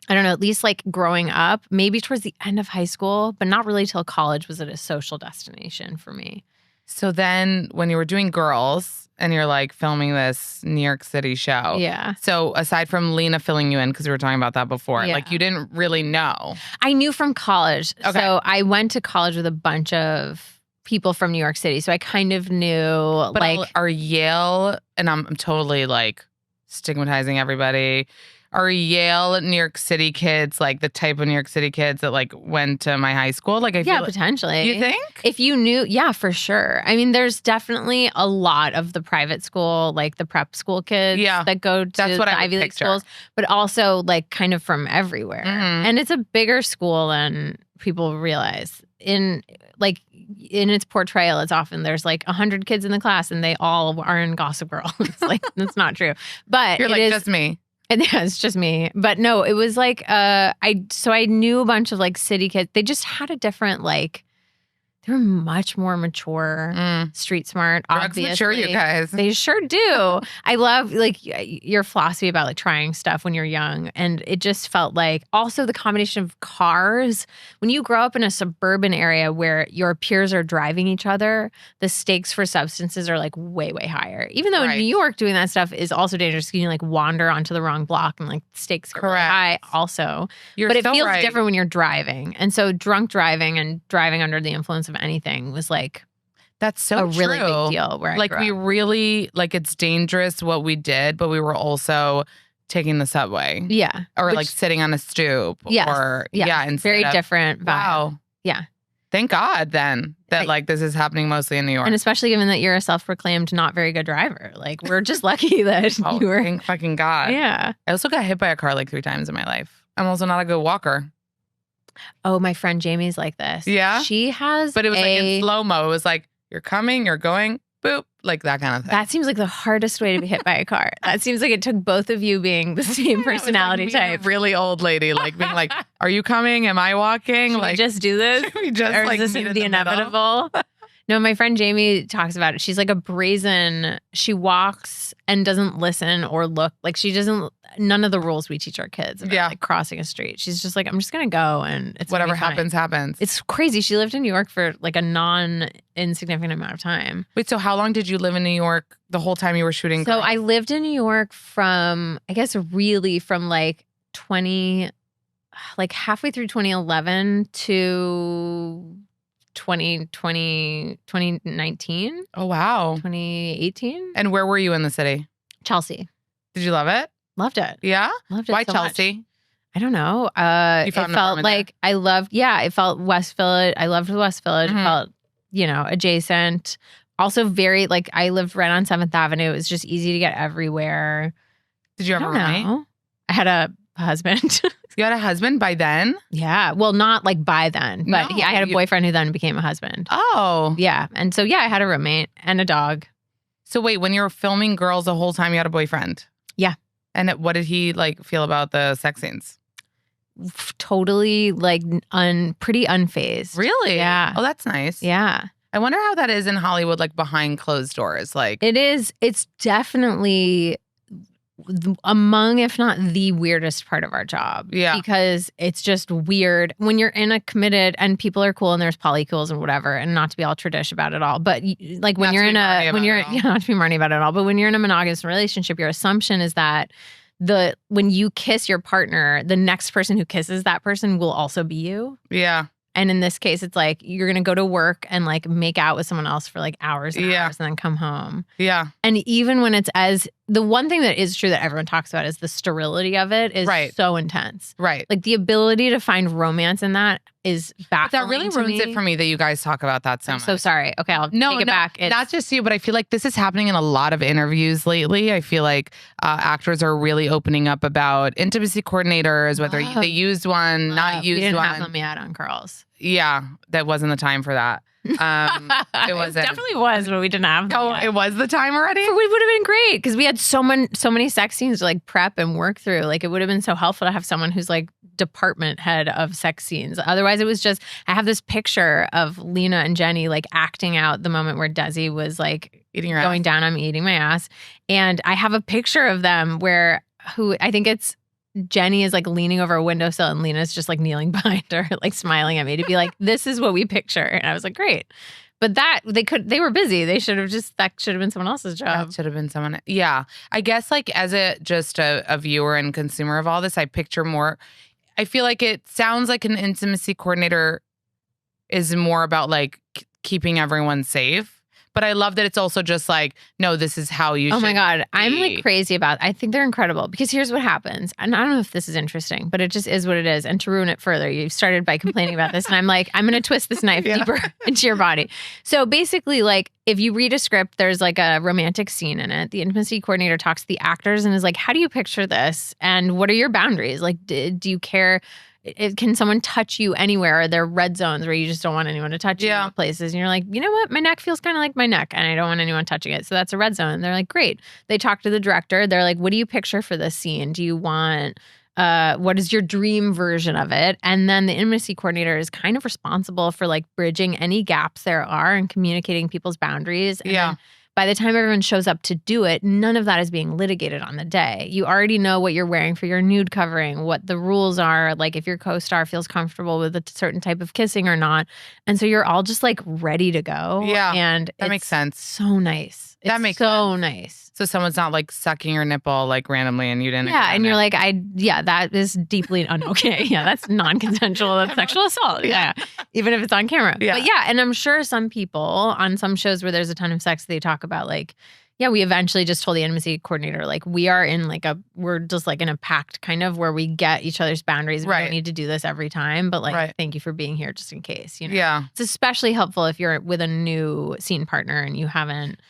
Speaker 2: I don't know, at least like growing up, maybe towards the end of high school, but not really till college was it a social destination for me.
Speaker 1: So then when you were doing Girls and you're like filming this New York City show.
Speaker 2: Yeah.
Speaker 1: So aside from Lena filling you in, because we were talking about that before,
Speaker 2: Yeah.
Speaker 1: like you didn't really know.
Speaker 2: I knew from college.
Speaker 1: Okay.
Speaker 2: So I went to college with a bunch of people from New York City. So I kind of knew
Speaker 1: But
Speaker 2: like
Speaker 1: are Yale, and I'm totally like stigmatizing everybody. Are Yale New York City kids like the type of New York City kids that like went to my high school? Like I feel
Speaker 2: potentially.
Speaker 1: You think?
Speaker 2: If you knew, yeah, for sure. I mean, there's definitely a lot of the private school, like the prep school kids that go to
Speaker 1: That's what
Speaker 2: the
Speaker 1: I would
Speaker 2: Ivy League
Speaker 1: picture.
Speaker 2: schools, but also like kind of from everywhere. And it's a bigger school than people realize. In its portrayal, it's often there's like 100 kids in the class and they all are in Gossip Girl. It's like, that's not true. But
Speaker 1: You're
Speaker 2: it
Speaker 1: like,
Speaker 2: is,
Speaker 1: just me.
Speaker 2: and yeah, it's just me. But no, it was like I knew a bunch of like city kids. They just had a different like they were much more mature, street smart,
Speaker 1: Drugs
Speaker 2: obviously.
Speaker 1: mature, you guys.
Speaker 2: They sure do. I love like your philosophy about like trying stuff when you're young. And it just felt like also the combination of cars. When you grow up in a suburban area where your peers are driving each other, the stakes for substances are like way, way higher. Even though in New York doing that stuff is also dangerous. You can like wander onto the wrong block and like stakes are really high also. But it feels different when you're driving. And so drunk driving and driving under the influence of anything was like
Speaker 1: that's so
Speaker 2: a really big deal where
Speaker 1: like we really like it's dangerous what we did, but we were also taking the subway.
Speaker 2: Yeah.
Speaker 1: Or like sitting on a stoop.
Speaker 2: Yes.
Speaker 1: Or
Speaker 2: it's very different vibe.
Speaker 1: Wow.
Speaker 2: Yeah.
Speaker 1: Thank God then that like this is happening mostly in New York.
Speaker 2: And especially given that you're a self-proclaimed not very good driver. Like we're just lucky that you were.
Speaker 1: Thank fucking God.
Speaker 2: Yeah.
Speaker 1: I also got hit by a car like 3 times in my life. I'm also not a good walker.
Speaker 2: Oh, my friend Jamie's like this.
Speaker 1: Yeah.
Speaker 2: She has
Speaker 1: But it was like in slow-mo. It was like, you're coming, you're going, boop. Like that kind of thing.
Speaker 2: That seems like the hardest way to be hit by a car. That seems like it took both of you being the same personality type.
Speaker 1: A really old lady, like being like, are you coming? Am I walking?
Speaker 2: Should
Speaker 1: like
Speaker 2: we just do this?
Speaker 1: We just
Speaker 2: or
Speaker 1: like
Speaker 2: is this the inevitable? No, my friend Jamie talks about it. She's like a brazen, she walks and doesn't listen or look. Like she doesn't, none of the rules we teach our kids about like crossing a street. She's just like, I'm just going to go and it's
Speaker 1: whatever happens, happens.
Speaker 2: It's crazy. She lived in New York for like a non-insignificant amount of time.
Speaker 1: Wait, so how long did you live in New York the whole time you were shooting?
Speaker 2: So I lived in New York from, I guess really from like halfway through 2011 to 2019.
Speaker 1: Oh, wow.
Speaker 2: 2018.
Speaker 1: And where were you in the city?
Speaker 2: Chelsea.
Speaker 1: Did you love it?
Speaker 2: Loved it.
Speaker 1: Yeah?
Speaker 2: Loved it.
Speaker 1: Why
Speaker 2: so
Speaker 1: Chelsea?
Speaker 2: Much. I don't know.
Speaker 1: You
Speaker 2: it felt like
Speaker 1: there?
Speaker 2: I loved, it felt West Village. I loved West Village. It felt, adjacent. Also very, like, I lived right on 7th Avenue. It was just easy to get everywhere.
Speaker 1: Did you have a roommate?
Speaker 2: I had a husband.
Speaker 1: You had a husband by then?
Speaker 2: Yeah. Well, not like by then, but I had a boyfriend who then became a husband.
Speaker 1: Oh.
Speaker 2: Yeah. And so, I had a roommate and a dog.
Speaker 1: So wait, when you were filming Girls the whole time, you had a boyfriend?
Speaker 2: Yeah.
Speaker 1: And what did he like feel about the sex scenes?
Speaker 2: Totally like pretty unfazed.
Speaker 1: Really?
Speaker 2: Yeah.
Speaker 1: Oh, that's nice.
Speaker 2: Yeah.
Speaker 1: I wonder how that is in Hollywood, like behind closed doors. Like
Speaker 2: it is. It's definitely among, if not the weirdest part of our job.
Speaker 1: Yeah.
Speaker 2: Because it's just weird when you're in a committed and people are cool and there's polycools and whatever, and not to be all tradish about it all. But like when you're in not to be Marnie about it all, but when you're in a monogamous relationship, your assumption is that when you kiss your partner, the next person who kisses that person will also be you.
Speaker 1: Yeah.
Speaker 2: And in this case, it's like you're going to go to work and like make out with someone else for like hours and hours and then come home.
Speaker 1: Yeah.
Speaker 2: And even when it's the one thing that is true that everyone talks about is the sterility of it is so intense.
Speaker 1: Right.
Speaker 2: Like the ability to find romance in that is baffling.
Speaker 1: That really ruins it for me that you guys talk about that so much.
Speaker 2: So sorry. Okay, I'll take it back.
Speaker 1: Not just you, but I feel like this is happening in a lot of interviews lately. I feel like actors are really opening up about intimacy coordinators, whether they used one, not used one.
Speaker 2: We didn't have them yet on Curls.
Speaker 1: Yeah, that wasn't the time for that. It wasn't.
Speaker 2: It definitely was, but we didn't have them yet.
Speaker 1: It was the time already?
Speaker 2: It would have been great because we had so many sex scenes to like prep and work through. Like it would have been so helpful to have someone who's like department head of sex scenes. Otherwise, it was just, I have this picture of Lena and Jenny like acting out the moment where Desi was like going down on me, eating my ass. And I have a picture of them who I think it's Jenny is like leaning over a windowsill and Lena's just like kneeling behind her, like smiling at me to be like, this is what we picture. And I was like, great. But they were busy. That should have been someone else's job.
Speaker 1: That should have been someone. Yeah. I guess like as just a viewer and consumer of all this, I picture more. I feel like it sounds like an intimacy coordinator is more about like keeping everyone safe. But I love that it's also just like, no, this is how you should.
Speaker 2: Oh my God.
Speaker 1: be.
Speaker 2: I'm like crazy about it. I think they're incredible because here's what happens. And I don't know if this is interesting, but it just is what it is. And to ruin it further, you started by complaining about this. And I'm like, I'm going to twist this knife deeper into your body. So basically, like, if you read a script, there's like a romantic scene in it. The intimacy coordinator talks to the actors and is like, how do you picture this? And what are your boundaries? Like, do you care? Can someone touch you anywhere? Are there red zones where you just don't want anyone to touch you in places? And you're like, you know what? My neck feels kind of like my neck and I don't want anyone touching it. So that's a red zone. And they're like, great. They talk to the director. They're like, what do you picture for this scene? Do you want, what is your dream version of it? And then the intimacy coordinator is kind of responsible for like bridging any gaps there are and communicating people's boundaries. And then by the time everyone shows up to do it, none of that is being litigated on the day. You already know what you're wearing for your nude covering, what the rules are, like if your co-star feels comfortable with a certain type of kissing or not. And so you're all just like ready to go.
Speaker 1: Yeah,
Speaker 2: and
Speaker 1: that makes sense.
Speaker 2: So nice.
Speaker 1: That makes
Speaker 2: so
Speaker 1: sense.
Speaker 2: Nice.
Speaker 1: So someone's not like sucking your nipple like randomly and you didn't.
Speaker 2: Yeah, and you're like, that is deeply okay. Yeah, that's non-consensual. That's sexual assault. Yeah, even if it's on camera.
Speaker 1: Yeah.
Speaker 2: But yeah, and I'm sure some people on some shows where there's a ton of sex, they talk about like, yeah, we eventually just told the intimacy coordinator, like, we're just like in a pact kind of where we get each other's boundaries. We don't need to do this every time, but like, thank you for being here just in case, you know?
Speaker 1: Yeah.
Speaker 2: It's especially helpful if you're with a new scene partner and you haven't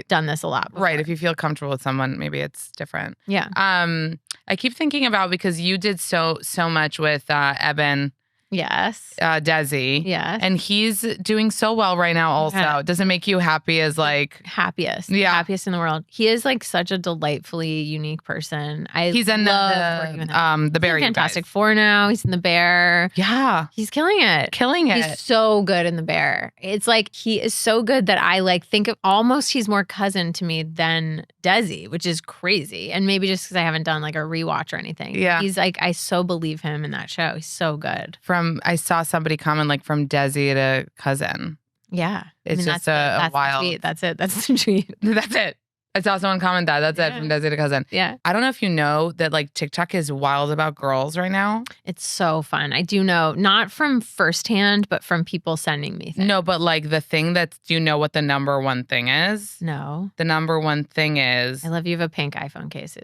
Speaker 2: done this a lot before.
Speaker 1: Right. If you feel comfortable with someone, maybe it's different.
Speaker 2: Yeah.
Speaker 1: I keep thinking about, because you did so much with Eben.
Speaker 2: Yes.
Speaker 1: Desi.
Speaker 2: Yes.
Speaker 1: And he's doing so well right now also.
Speaker 2: Yeah.
Speaker 1: Does it make you happy as like...
Speaker 2: Happiest.
Speaker 1: Yeah.
Speaker 2: Happiest in the world. He is like such a delightfully unique person.
Speaker 1: He's in
Speaker 2: working with him.
Speaker 1: the Bear.
Speaker 2: He's in Fantastic Four now. He's in the Bear.
Speaker 1: Yeah.
Speaker 2: He's killing it. He's so good in the Bear. It's like he is so good that I like think of almost he's more cousin to me than Desi, which is crazy. And maybe just because I haven't done like a rewatch or anything.
Speaker 1: Yeah.
Speaker 2: He's like, I so believe him in that show. He's so good.
Speaker 1: I saw somebody comment like from Desi to cousin.
Speaker 2: Yeah.
Speaker 1: It's just
Speaker 2: that's
Speaker 1: wild.
Speaker 2: The tweet. That's it. That's the tweet.
Speaker 1: That's it. I saw someone comment that. That's it, from Desi to cousin.
Speaker 2: Yeah.
Speaker 1: I don't know if you know that like TikTok is wild about girls right now.
Speaker 2: It's so fun. I do know, not from firsthand, but from people sending me things.
Speaker 1: No, but like the thing do you know what the number one thing is?
Speaker 2: No.
Speaker 1: The number one thing is...
Speaker 2: I love you have a pink iPhone case.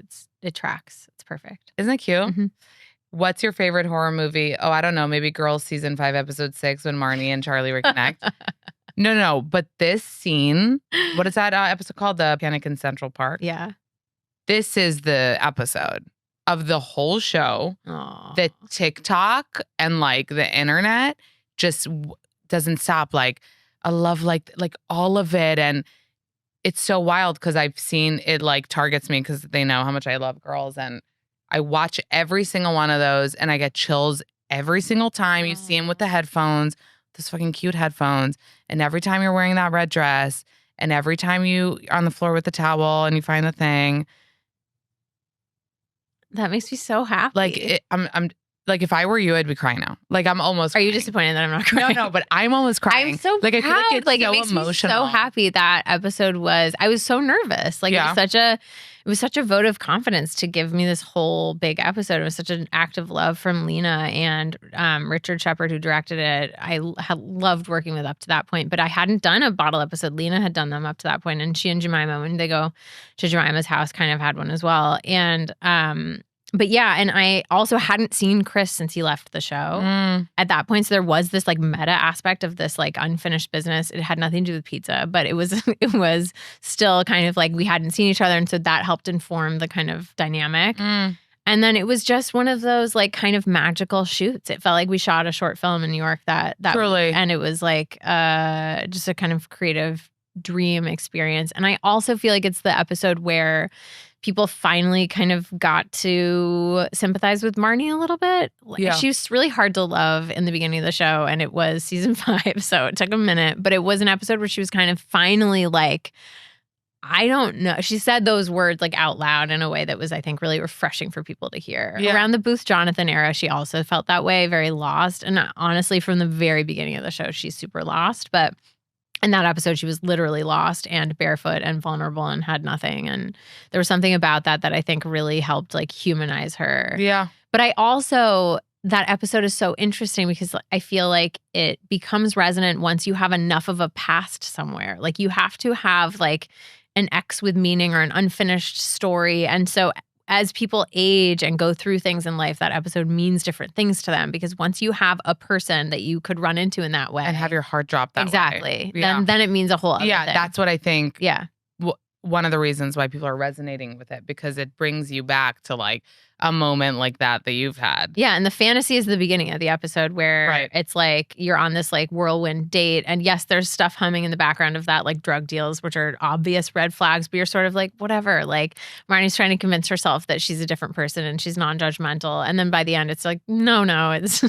Speaker 2: It tracks. It's perfect.
Speaker 1: Isn't it cute?
Speaker 2: Mm-hmm.
Speaker 1: What's your favorite horror movie? Oh, I don't know. Maybe Girls Season 5, Episode 6, when Marnie and Charlie reconnect. No. But this scene, what is that episode called? The Panic in Central Park?
Speaker 2: Yeah.
Speaker 1: This is the episode of the whole show.
Speaker 2: Aww.
Speaker 1: The TikTok and like the internet just doesn't stop. Like, I love like all of it. And it's so wild because I've seen it like targets me because they know how much I love girls. And I watch every single one of those and I get chills every single time. You see him with the headphones, those fucking cute headphones. And every time you're wearing that red dress and every time you're on the floor with the towel and you find the thing.
Speaker 2: That makes me so happy.
Speaker 1: Like, I'm like, if I were you, I'd be crying now. Like, I'm almost crying.
Speaker 2: Are you disappointed that I'm not crying?
Speaker 1: No, but I'm almost crying.
Speaker 2: I'm so
Speaker 1: like,
Speaker 2: proud.
Speaker 1: I feel like it's
Speaker 2: like,
Speaker 1: so
Speaker 2: it makes
Speaker 1: emotional.
Speaker 2: me so happy that episode was. I was so nervous. Like, it was such a vote of confidence to give me this whole big episode. It was such an act of love from Lena and Richard Shepard, who directed it. I had loved working with up to that point, but I hadn't done a bottle episode. Lena had done them up to that point, and she and Jemima, when they go to Jemima's house, kind of had one as well. And but yeah, and I also hadn't seen Chris since he left the show at that point. So there was this like meta aspect of this like unfinished business. It had nothing to do with pizza, but it was still kind of like we hadn't seen each other. And so that helped inform the kind of dynamic. And then it was just one of those like kind of magical shoots. It felt like we shot a short film in New York that
Speaker 1: Truly.
Speaker 2: And it was like just a kind of creative dream experience. And I also feel like it's the episode where people finally kind of got to sympathize with Marnie a little bit.
Speaker 1: Yeah.
Speaker 2: She was really hard to love in the beginning of the show, and it was season 5, so it took a minute. But it was an episode where she was kind of finally like, I don't know. She said those words like out loud in a way that was, I think, really refreshing for people to hear.
Speaker 1: Yeah.
Speaker 2: Around the Booth Jonathan era, she also felt that way, very lost. And honestly, from the very beginning of the show, she's super lost. But in that episode, she was literally lost and barefoot and vulnerable and had nothing. And there was something about that I think really helped like humanize her.
Speaker 1: Yeah.
Speaker 2: But I also, that episode is so interesting because I feel like it becomes resonant once you have enough of a past somewhere. Like you have to have like an X with meaning or an unfinished story. And so as people age and go through things in life, that episode means different things to them because once you have a person that you could run into in that way.
Speaker 1: And have your heart drop that
Speaker 2: exactly,
Speaker 1: way. Yeah.
Speaker 2: Then it means a whole other thing.
Speaker 1: That's what I think.
Speaker 2: Yeah.
Speaker 1: One of the reasons why people are resonating with it because it brings you back to like a moment like that you've had.
Speaker 2: Yeah. And the fantasy is the beginning of the episode where it's like you're on this like whirlwind date. And yes, there's stuff humming in the background of that, like drug deals, which are obvious red flags, but you're sort of like, whatever. Like Marnie's trying to convince herself that she's a different person and she's non-judgmental. And then by the end, it's like, no, it's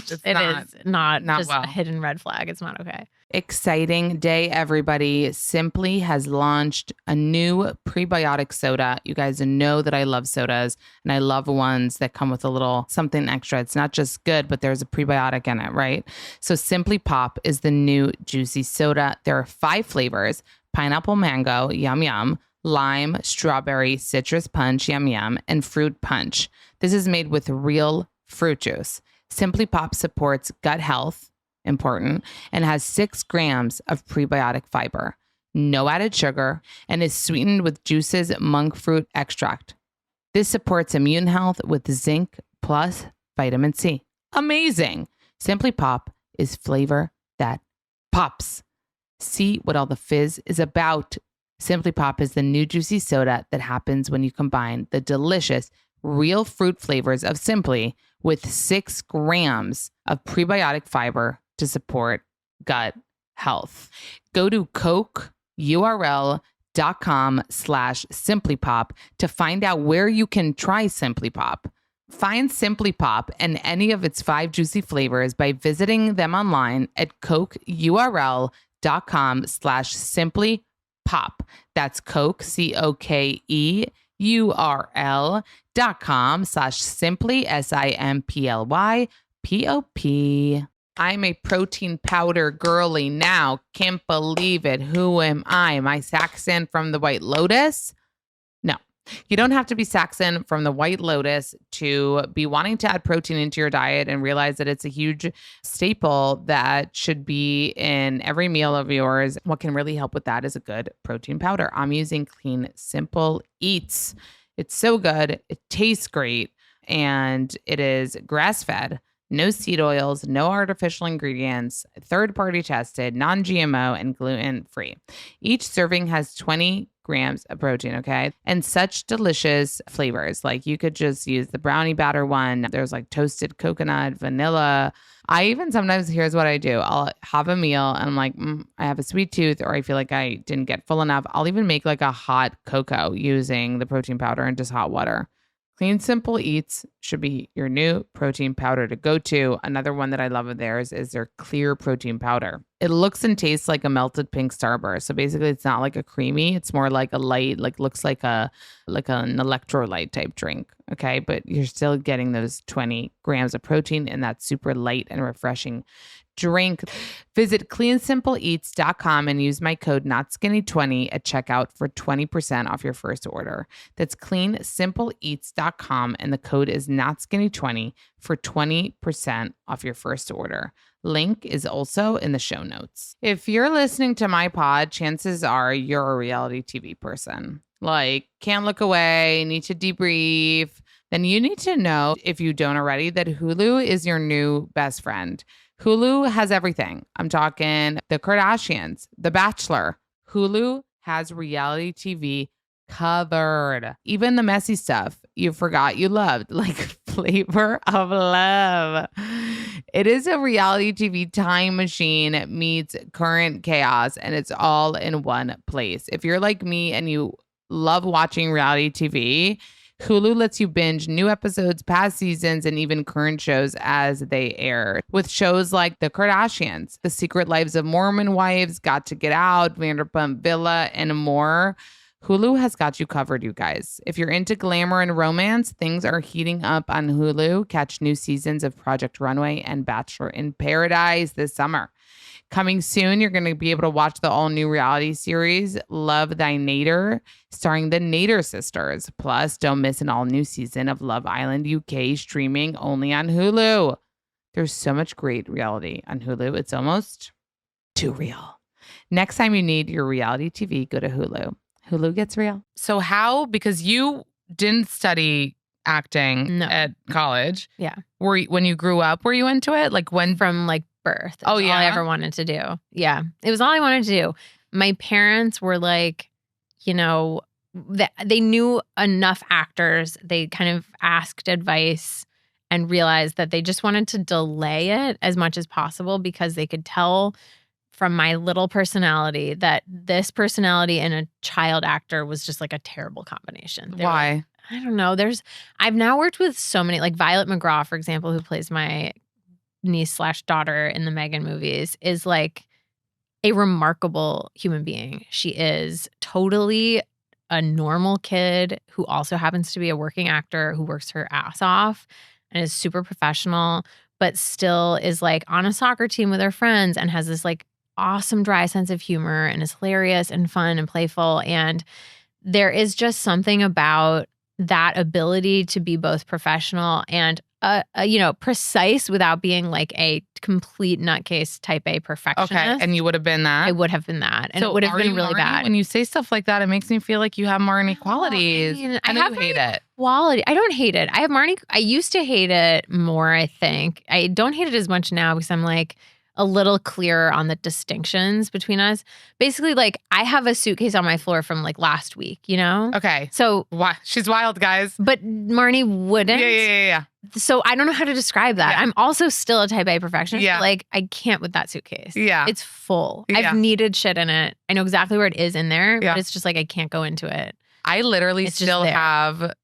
Speaker 2: not just a hidden red flag. It's not okay.
Speaker 1: Exciting day, everybody. Simply has launched a new prebiotic soda. You guys know that I love sodas and I love ones that come with a little something extra. It's not just good, but there's a prebiotic in it, right? So Simply Pop is the new juicy soda. There are 5 flavors: pineapple mango, yum yum, lime, strawberry, citrus punch, yum yum, and fruit punch. This is made with real fruit juice. Simply Pop supports gut health, important, and has 6 grams of prebiotic fiber, no added sugar, and is sweetened with Juice's monk fruit extract. This supports immune health with zinc plus vitamin C. Amazing! Simply Pop is flavor that pops. See what all the fizz is about. Simply Pop is the new juicy soda that happens when you combine the delicious real fruit flavors of Simply with 6 grams of prebiotic fiber to support gut health. Go to cokeurl.com/simplypop to find out where you can try Simply Pop. Find Simply Pop and any of its 5 juicy flavors by visiting them online at cokeurl.com/simplypop. That's Coke, COKEURL.com/simply, SIMPLYPOP. I'm a protein powder girly now. Can't believe it. Who am I? Am I Saxon from the White Lotus? No. You don't have to be Saxon from the White Lotus to be wanting to add protein into your diet and realize that it's a huge staple that should be in every meal of yours. What can really help with that is a good protein powder. I'm using Clean Simple Eats. It's so good. It tastes great. And it is grass-fed. No seed oils, no artificial ingredients, third-party tested, non-GMO, and gluten-free. Each serving has 20 grams of protein, okay? And such delicious flavors. Like you could just use the brownie batter one. There's like toasted coconut, vanilla. I even sometimes, here's what I do. I'll have a meal and I'm like, I have a sweet tooth or I feel like I didn't get full enough. I'll even make like a hot cocoa using the protein powder and just hot water. Clean Simple Eats should be your new protein powder to go to. Another one that I love of theirs is their clear protein powder. It looks and tastes like a melted pink Starburst. So basically it's not like a creamy, it's more like a light, like looks like an electrolyte type drink. Okay. But you're still getting those 20 grams of protein in that super light and refreshing drink. Visit cleansimpleeats.com and use my code NotSkinny20 at checkout for 20% off your first order. That's cleansimpleeats.com and the code is NotSkinny20 for 20% off your first order. Link is also in the show notes. If you're listening to my pod, chances are you're a reality TV person. Like, can't look away, need to debrief. Then you need to know, if you don't already, that Hulu is your new best friend. Hulu has everything. I'm talking The Kardashians, The Bachelor. Hulu has reality TV covered. Even the messy stuff you forgot you loved, like Flavor of Love. It is a reality TV time machine meets current chaos, and it's all in one place. If you're like me and you love watching reality TV, Hulu lets you binge new episodes, past seasons, and even current shows as they air. With shows like The Kardashians, The Secret Lives of Mormon Wives, Got to Get Out, Vanderpump Villa, and more. Hulu has got you covered, you guys. If you're into glamour and romance, things are heating up on Hulu. Catch new seasons of Project Runway and Bachelor in Paradise this summer. Coming soon, you're going to be able to watch the all-new reality series, Love Thy Nader, starring the Nader sisters. Plus, don't miss an all-new season of Love Island UK streaming only on Hulu. There's so much great reality on Hulu. It's almost too real. Next time you need your reality TV, go to Hulu. Hulu gets real. So how, because you didn't study acting at college.
Speaker 2: Yeah.
Speaker 1: When you grew up, were you into it? Like when?
Speaker 2: From like birth.
Speaker 1: Oh, yeah.
Speaker 2: All I ever wanted to do. Yeah. It was all I wanted to do. My parents were like, you know, they knew enough actors. They kind of asked advice and realized that they just wanted to delay it as much as possible because they could tell from my little personality that this personality and a child actor was just like a terrible combination.
Speaker 1: Why?
Speaker 2: I don't know. I've now worked with so many, like Violet McGraw, for example, who plays my niece/daughter in the Megan movies, is like a remarkable human being. She is totally a normal kid who also happens to be a working actor who works her ass off and is super professional, but still is like on a soccer team with her friends and has this like awesome dry sense of humor and is hilarious and fun and playful. And there is just something about that ability to be both professional and precise without being like a complete nutcase type A perfectionist.
Speaker 1: Okay, and you would have been that?
Speaker 2: I would have been that. And
Speaker 1: so
Speaker 2: it would have been really
Speaker 1: Marnie?
Speaker 2: bad.
Speaker 1: When you say stuff like that, it makes me feel like you have Marnie qualities.
Speaker 2: I
Speaker 1: know you hate it.
Speaker 2: Quality. I don't hate it. I have Marnie. I used to hate it more, I think. I don't hate it as much now because I'm like a little clearer on the distinctions between us. Basically, like I have a suitcase on my floor from like last week, you know?
Speaker 1: Okay.
Speaker 2: So
Speaker 1: she's wild, guys.
Speaker 2: But Marnie wouldn't.
Speaker 1: Yeah.
Speaker 2: So I don't know how to describe that. Yeah. I'm also still a type A perfectionist.
Speaker 1: Yeah.
Speaker 2: But like I can't with that suitcase.
Speaker 1: Yeah.
Speaker 2: It's full.
Speaker 1: Yeah.
Speaker 2: I've needed shit in it. I know exactly where it is in there,
Speaker 1: Yeah.
Speaker 2: but it's just like I can't go into it.
Speaker 1: I literally still have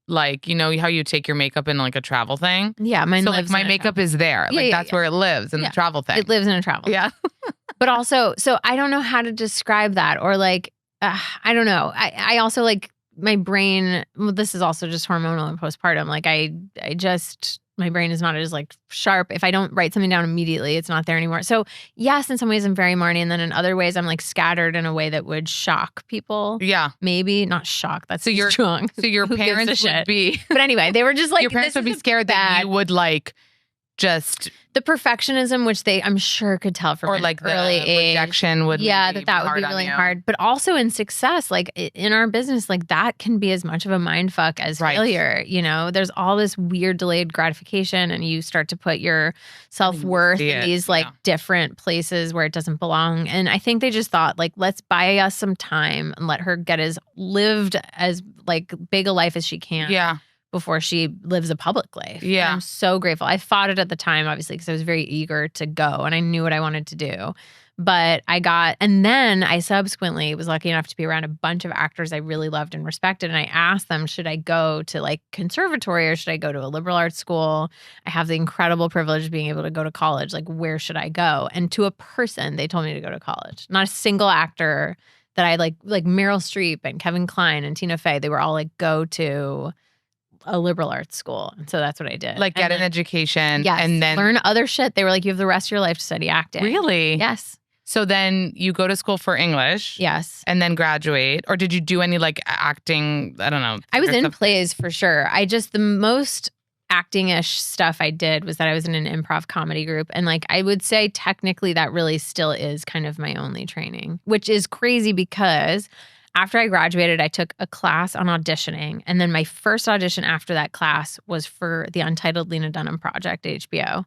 Speaker 1: like, you know how you take your makeup in like a travel thing?
Speaker 2: Yeah, mine
Speaker 1: so
Speaker 2: lives
Speaker 1: like my makeup is there. Like that's where it lives in the travel thing.
Speaker 2: It lives in a travel.
Speaker 1: Yeah.
Speaker 2: But also, so I don't know how to describe that or like, I don't know. I also like my brain, well, this is also just hormonal and postpartum. Like I just, my brain is not as like sharp. If I don't write something down immediately, it's not there anymore. So yes, in some ways I'm very Marnie. And then in other ways I'm like scattered in a way that would shock people.
Speaker 1: Yeah.
Speaker 2: Maybe not shock. That's
Speaker 1: so you're
Speaker 2: strong.
Speaker 1: So your parents would be.
Speaker 2: But anyway, they were just like.
Speaker 1: Your parents would be scared that you would like just.
Speaker 2: The perfectionism, which they, I'm sure, could tell from
Speaker 1: or
Speaker 2: an
Speaker 1: like
Speaker 2: early
Speaker 1: the
Speaker 2: age.
Speaker 1: rejection would
Speaker 2: that would be really hard. But also in success, like in our business, like that can be as much of a mind fuck as failure. You know, there's all this weird delayed gratification, and you start to put your self-worth in these like different places where it doesn't belong. And I think they just thought like, let's buy us some time and let her get lived as like big a life as she can.
Speaker 1: Yeah.
Speaker 2: Before she lives a public life.
Speaker 1: Yeah.
Speaker 2: And I'm so grateful. I fought it at the time, obviously, because I was very eager to go and I knew what I wanted to do. But and then I subsequently was lucky enough to be around a bunch of actors I really loved and respected. And I asked them, should I go to like conservatory or should I go to a liberal arts school? I have the incredible privilege of being able to go to college. Like, where should I go? And to a person, they told me to go to college. Not a single actor that I like Meryl Streep and Kevin Kline and Tina Fey. They were all like, go to a liberal arts school. And so that's what I did.
Speaker 1: Like get an education
Speaker 2: and then learn other shit. They were like, you have the rest of your life to study acting.
Speaker 1: Really?
Speaker 2: Yes.
Speaker 1: So then you go to school for English.
Speaker 2: Yes.
Speaker 1: And then graduate. Or did you do any like acting? I don't know.
Speaker 2: I was in plays for sure. The most acting-ish stuff I did was that I was in an improv comedy group. And like, I would say technically that really still is kind of my only training, which is crazy because after I graduated, I took a class on auditioning. And then my first audition after that class was for the Untitled Lena Dunham project at HBO.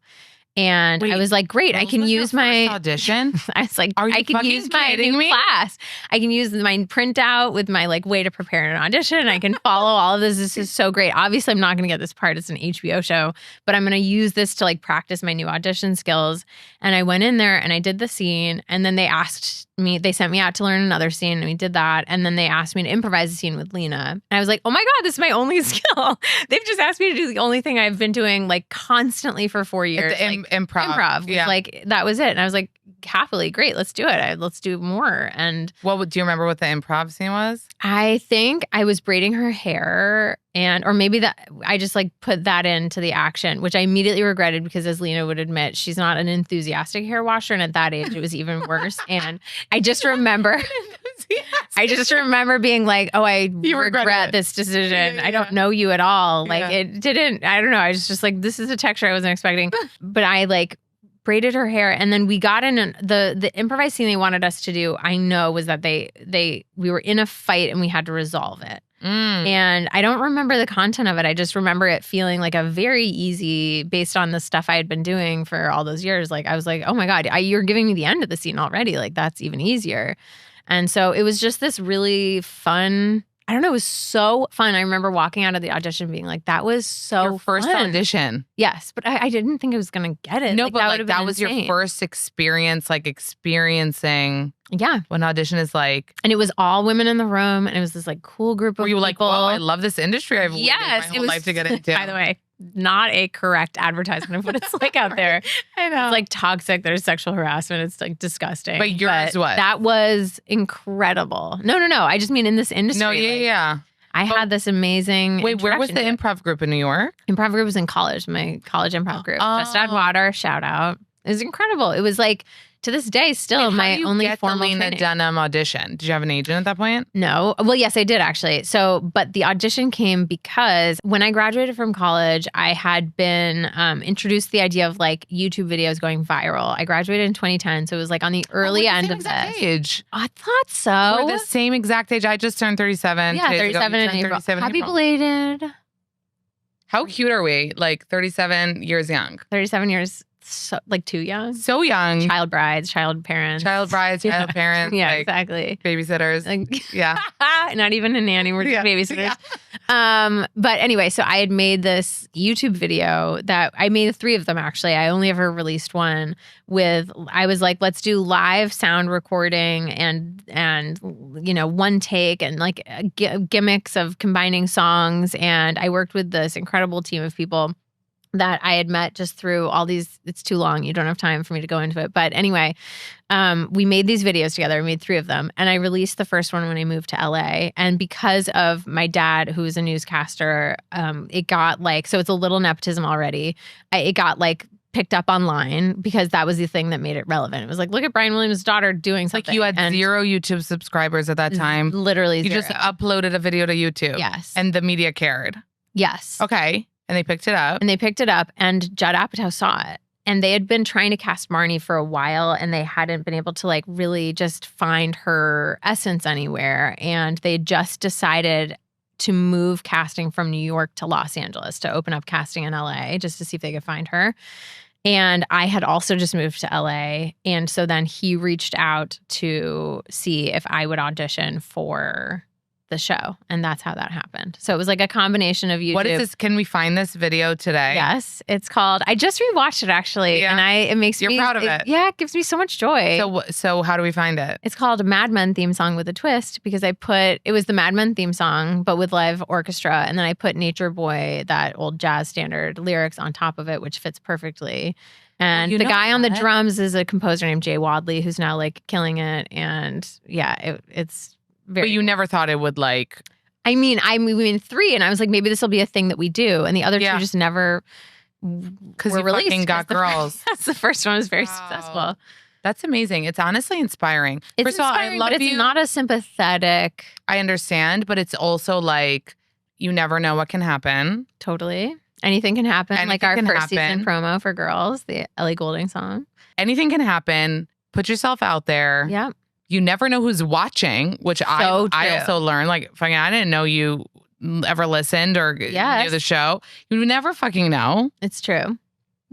Speaker 2: And I was like, great, I can use my
Speaker 1: audition.
Speaker 2: I was like, I can use my class. I can use my printout with my like way to prepare an audition. I can follow all of this. This is so great. Obviously, I'm not going to get this part. It's an HBO show, but I'm going to use this to like practice my new audition skills. And I went in there and I did the scene. And then they asked they sent me out to learn another scene, and we did that. And then they asked me to improvise a scene with Lena. And I was like, oh my God, this is my only skill. They've just asked me to do the only thing I've been doing like constantly for 4 years.
Speaker 1: Improv.
Speaker 2: Was like, that was it. And I was like, happily, great, let's do it. Let's do more. And
Speaker 1: do you remember what the improv scene was?
Speaker 2: I think I was braiding her hair, or maybe that I just like put that into the action, which I immediately regretted because, as Lena would admit, she's not an enthusiastic hair washer. And at that age, it was even worse. And I just remember being like, oh, I regret this decision. Yeah. I don't know you at all. Like it didn't, I don't know. I was just like, this is a texture I wasn't expecting. But I like braided her hair, and then we got in the improvised scene they wanted us to do. I know was that we were in a fight and we had to resolve it. And I don't remember the content of it. I just remember it feeling like a very easy, based on the stuff I had been doing for all those years. Like I was like, oh my God, you're giving me the end of the scene already. Like that's even easier. And so it was just this really fun. I don't know. It was so fun. I remember walking out of the audition being like, that was so
Speaker 1: your first
Speaker 2: fun.
Speaker 1: Audition.
Speaker 2: Yes. But I didn't think I was going to get it.
Speaker 1: No,
Speaker 2: like,
Speaker 1: but like, that was
Speaker 2: insane.
Speaker 1: your first experience, like experiencing
Speaker 2: what an
Speaker 1: audition is like.
Speaker 2: And it was all women in the room. And it was this like cool group of people.
Speaker 1: Were you like, wow, I love this industry. I've waited my whole life to get into.
Speaker 2: By the way, not a correct advertisement of what it's like out there.
Speaker 1: I know.
Speaker 2: It's like toxic. There's sexual harassment. It's like disgusting.
Speaker 1: But yours what?
Speaker 2: That was incredible. No. I just mean in this industry.
Speaker 1: No, yeah.
Speaker 2: I had this amazing.
Speaker 1: Wait, where was the improv group in New York?
Speaker 2: Improv group was in college, my college improv group. Just Add Water, shout out. It was incredible. It was like, to this day, still my only formal training.
Speaker 1: Lena Dunham audition. Did you have an agent at that point?
Speaker 2: No. Well, yes, I did actually. But the audition came because when I graduated from college, I had been introduced to the idea of like YouTube videos going viral. I graduated in 2010, so it was like on the early end of this.
Speaker 1: Age.
Speaker 2: I thought so.
Speaker 1: We're the same exact age. I just turned 37.
Speaker 2: Yeah, 37 in April. Happy belated.
Speaker 1: How cute are we? Like 37 years young.
Speaker 2: 37 years. So, like too young.
Speaker 1: So young.
Speaker 2: Child brides, child parents.
Speaker 1: Child parents.
Speaker 2: Yeah,
Speaker 1: like,
Speaker 2: exactly.
Speaker 1: Babysitters.
Speaker 2: Like,
Speaker 1: yeah.
Speaker 2: Not even a nanny. We're just babysitters. Yeah. But anyway, so I had made this YouTube video that I made 3 of them actually. I only ever released one I was like, let's do live sound recording and one take and like gimmicks of combining songs. And I worked with this incredible team of people that I had met just through all these. It's too long. You don't have time for me to go into it. But anyway, we made these videos together. We made 3 of them. And I released the first one when I moved to LA. And because of my dad, who was a newscaster, it got like, so it's a little nepotism already. It got like picked up online because that was the thing that made it relevant. It was like, look at Brian Williams' daughter doing something.
Speaker 1: Like you had 0 YouTube subscribers at that time.
Speaker 2: Literally 0.
Speaker 1: You just uploaded a video to YouTube.
Speaker 2: Yes.
Speaker 1: And the media cared.
Speaker 2: Yes.
Speaker 1: Okay. And they picked it up. And Judd Apatow saw it. And they had been trying to cast Marnie for a while, and they hadn't been able to like really just find her essence anywhere. And they just decided to move casting from New York to Los Angeles to open up casting in LA just to see if they could find her. And I had also just moved to LA. And so then he reached out to see if I would audition for the show, and that's how that happened. So it was like a combination of YouTube. What is this? Can we find this video today?
Speaker 2: Yes, it's called. I just rewatched it actually, and it makes
Speaker 1: You're
Speaker 2: me
Speaker 1: proud of it.
Speaker 2: Yeah, it gives me so much joy.
Speaker 1: So how do we find it?
Speaker 2: It's called a Mad Men theme song with a twist because it was the Mad Men theme song but with live orchestra, and then I put Nature Boy, that old jazz standard lyrics on top of it, which fits perfectly. And the guy on the drums is a composer named Jay Wadley, who's now like killing it. And yeah, it's. But
Speaker 1: you never thought it would like.
Speaker 2: I mean, we went 3, and I was like, maybe this will be a thing that we do, and the other 2 just never.
Speaker 1: Because you fucking got girls.
Speaker 2: The first one was very successful.
Speaker 1: That's amazing. It's honestly inspiring.
Speaker 2: It's
Speaker 1: First of all, I love
Speaker 2: but it's not a sympathetic.
Speaker 1: I understand, but it's also like you never know what can happen.
Speaker 2: Totally, anything can happen. Like our first season promo for Girls, the Ellie Goulding song.
Speaker 1: Anything can happen. Put yourself out there.
Speaker 2: Yeah.
Speaker 1: You never know who's watching, which I also learned. Like, fucking, I didn't know you ever listened or knew the show. You never fucking know.
Speaker 2: It's true.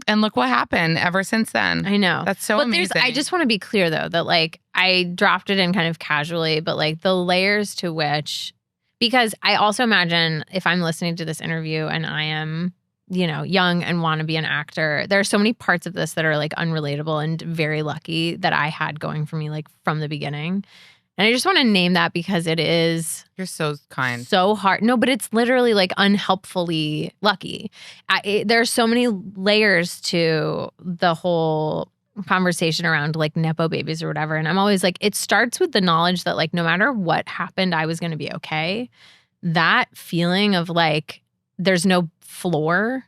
Speaker 1: And look what happened ever since then.
Speaker 2: I know.
Speaker 1: That's so amazing.
Speaker 2: I just want to be clear, though, that like I dropped it in kind of casually, but like the layers to which, because I also imagine if I'm listening to this interview and I am young and want to be an actor. There are so many parts of this that are like unrelatable and very lucky that I had going for me like from the beginning. And I just want to name that because it is.
Speaker 1: You're so kind.
Speaker 2: So hard. No, but it's literally like unhelpfully lucky. There's so many layers to the whole conversation around like Nepo babies or whatever. And I'm always like, it starts with the knowledge that like no matter what happened, I was going to be okay. That feeling of like there's no floor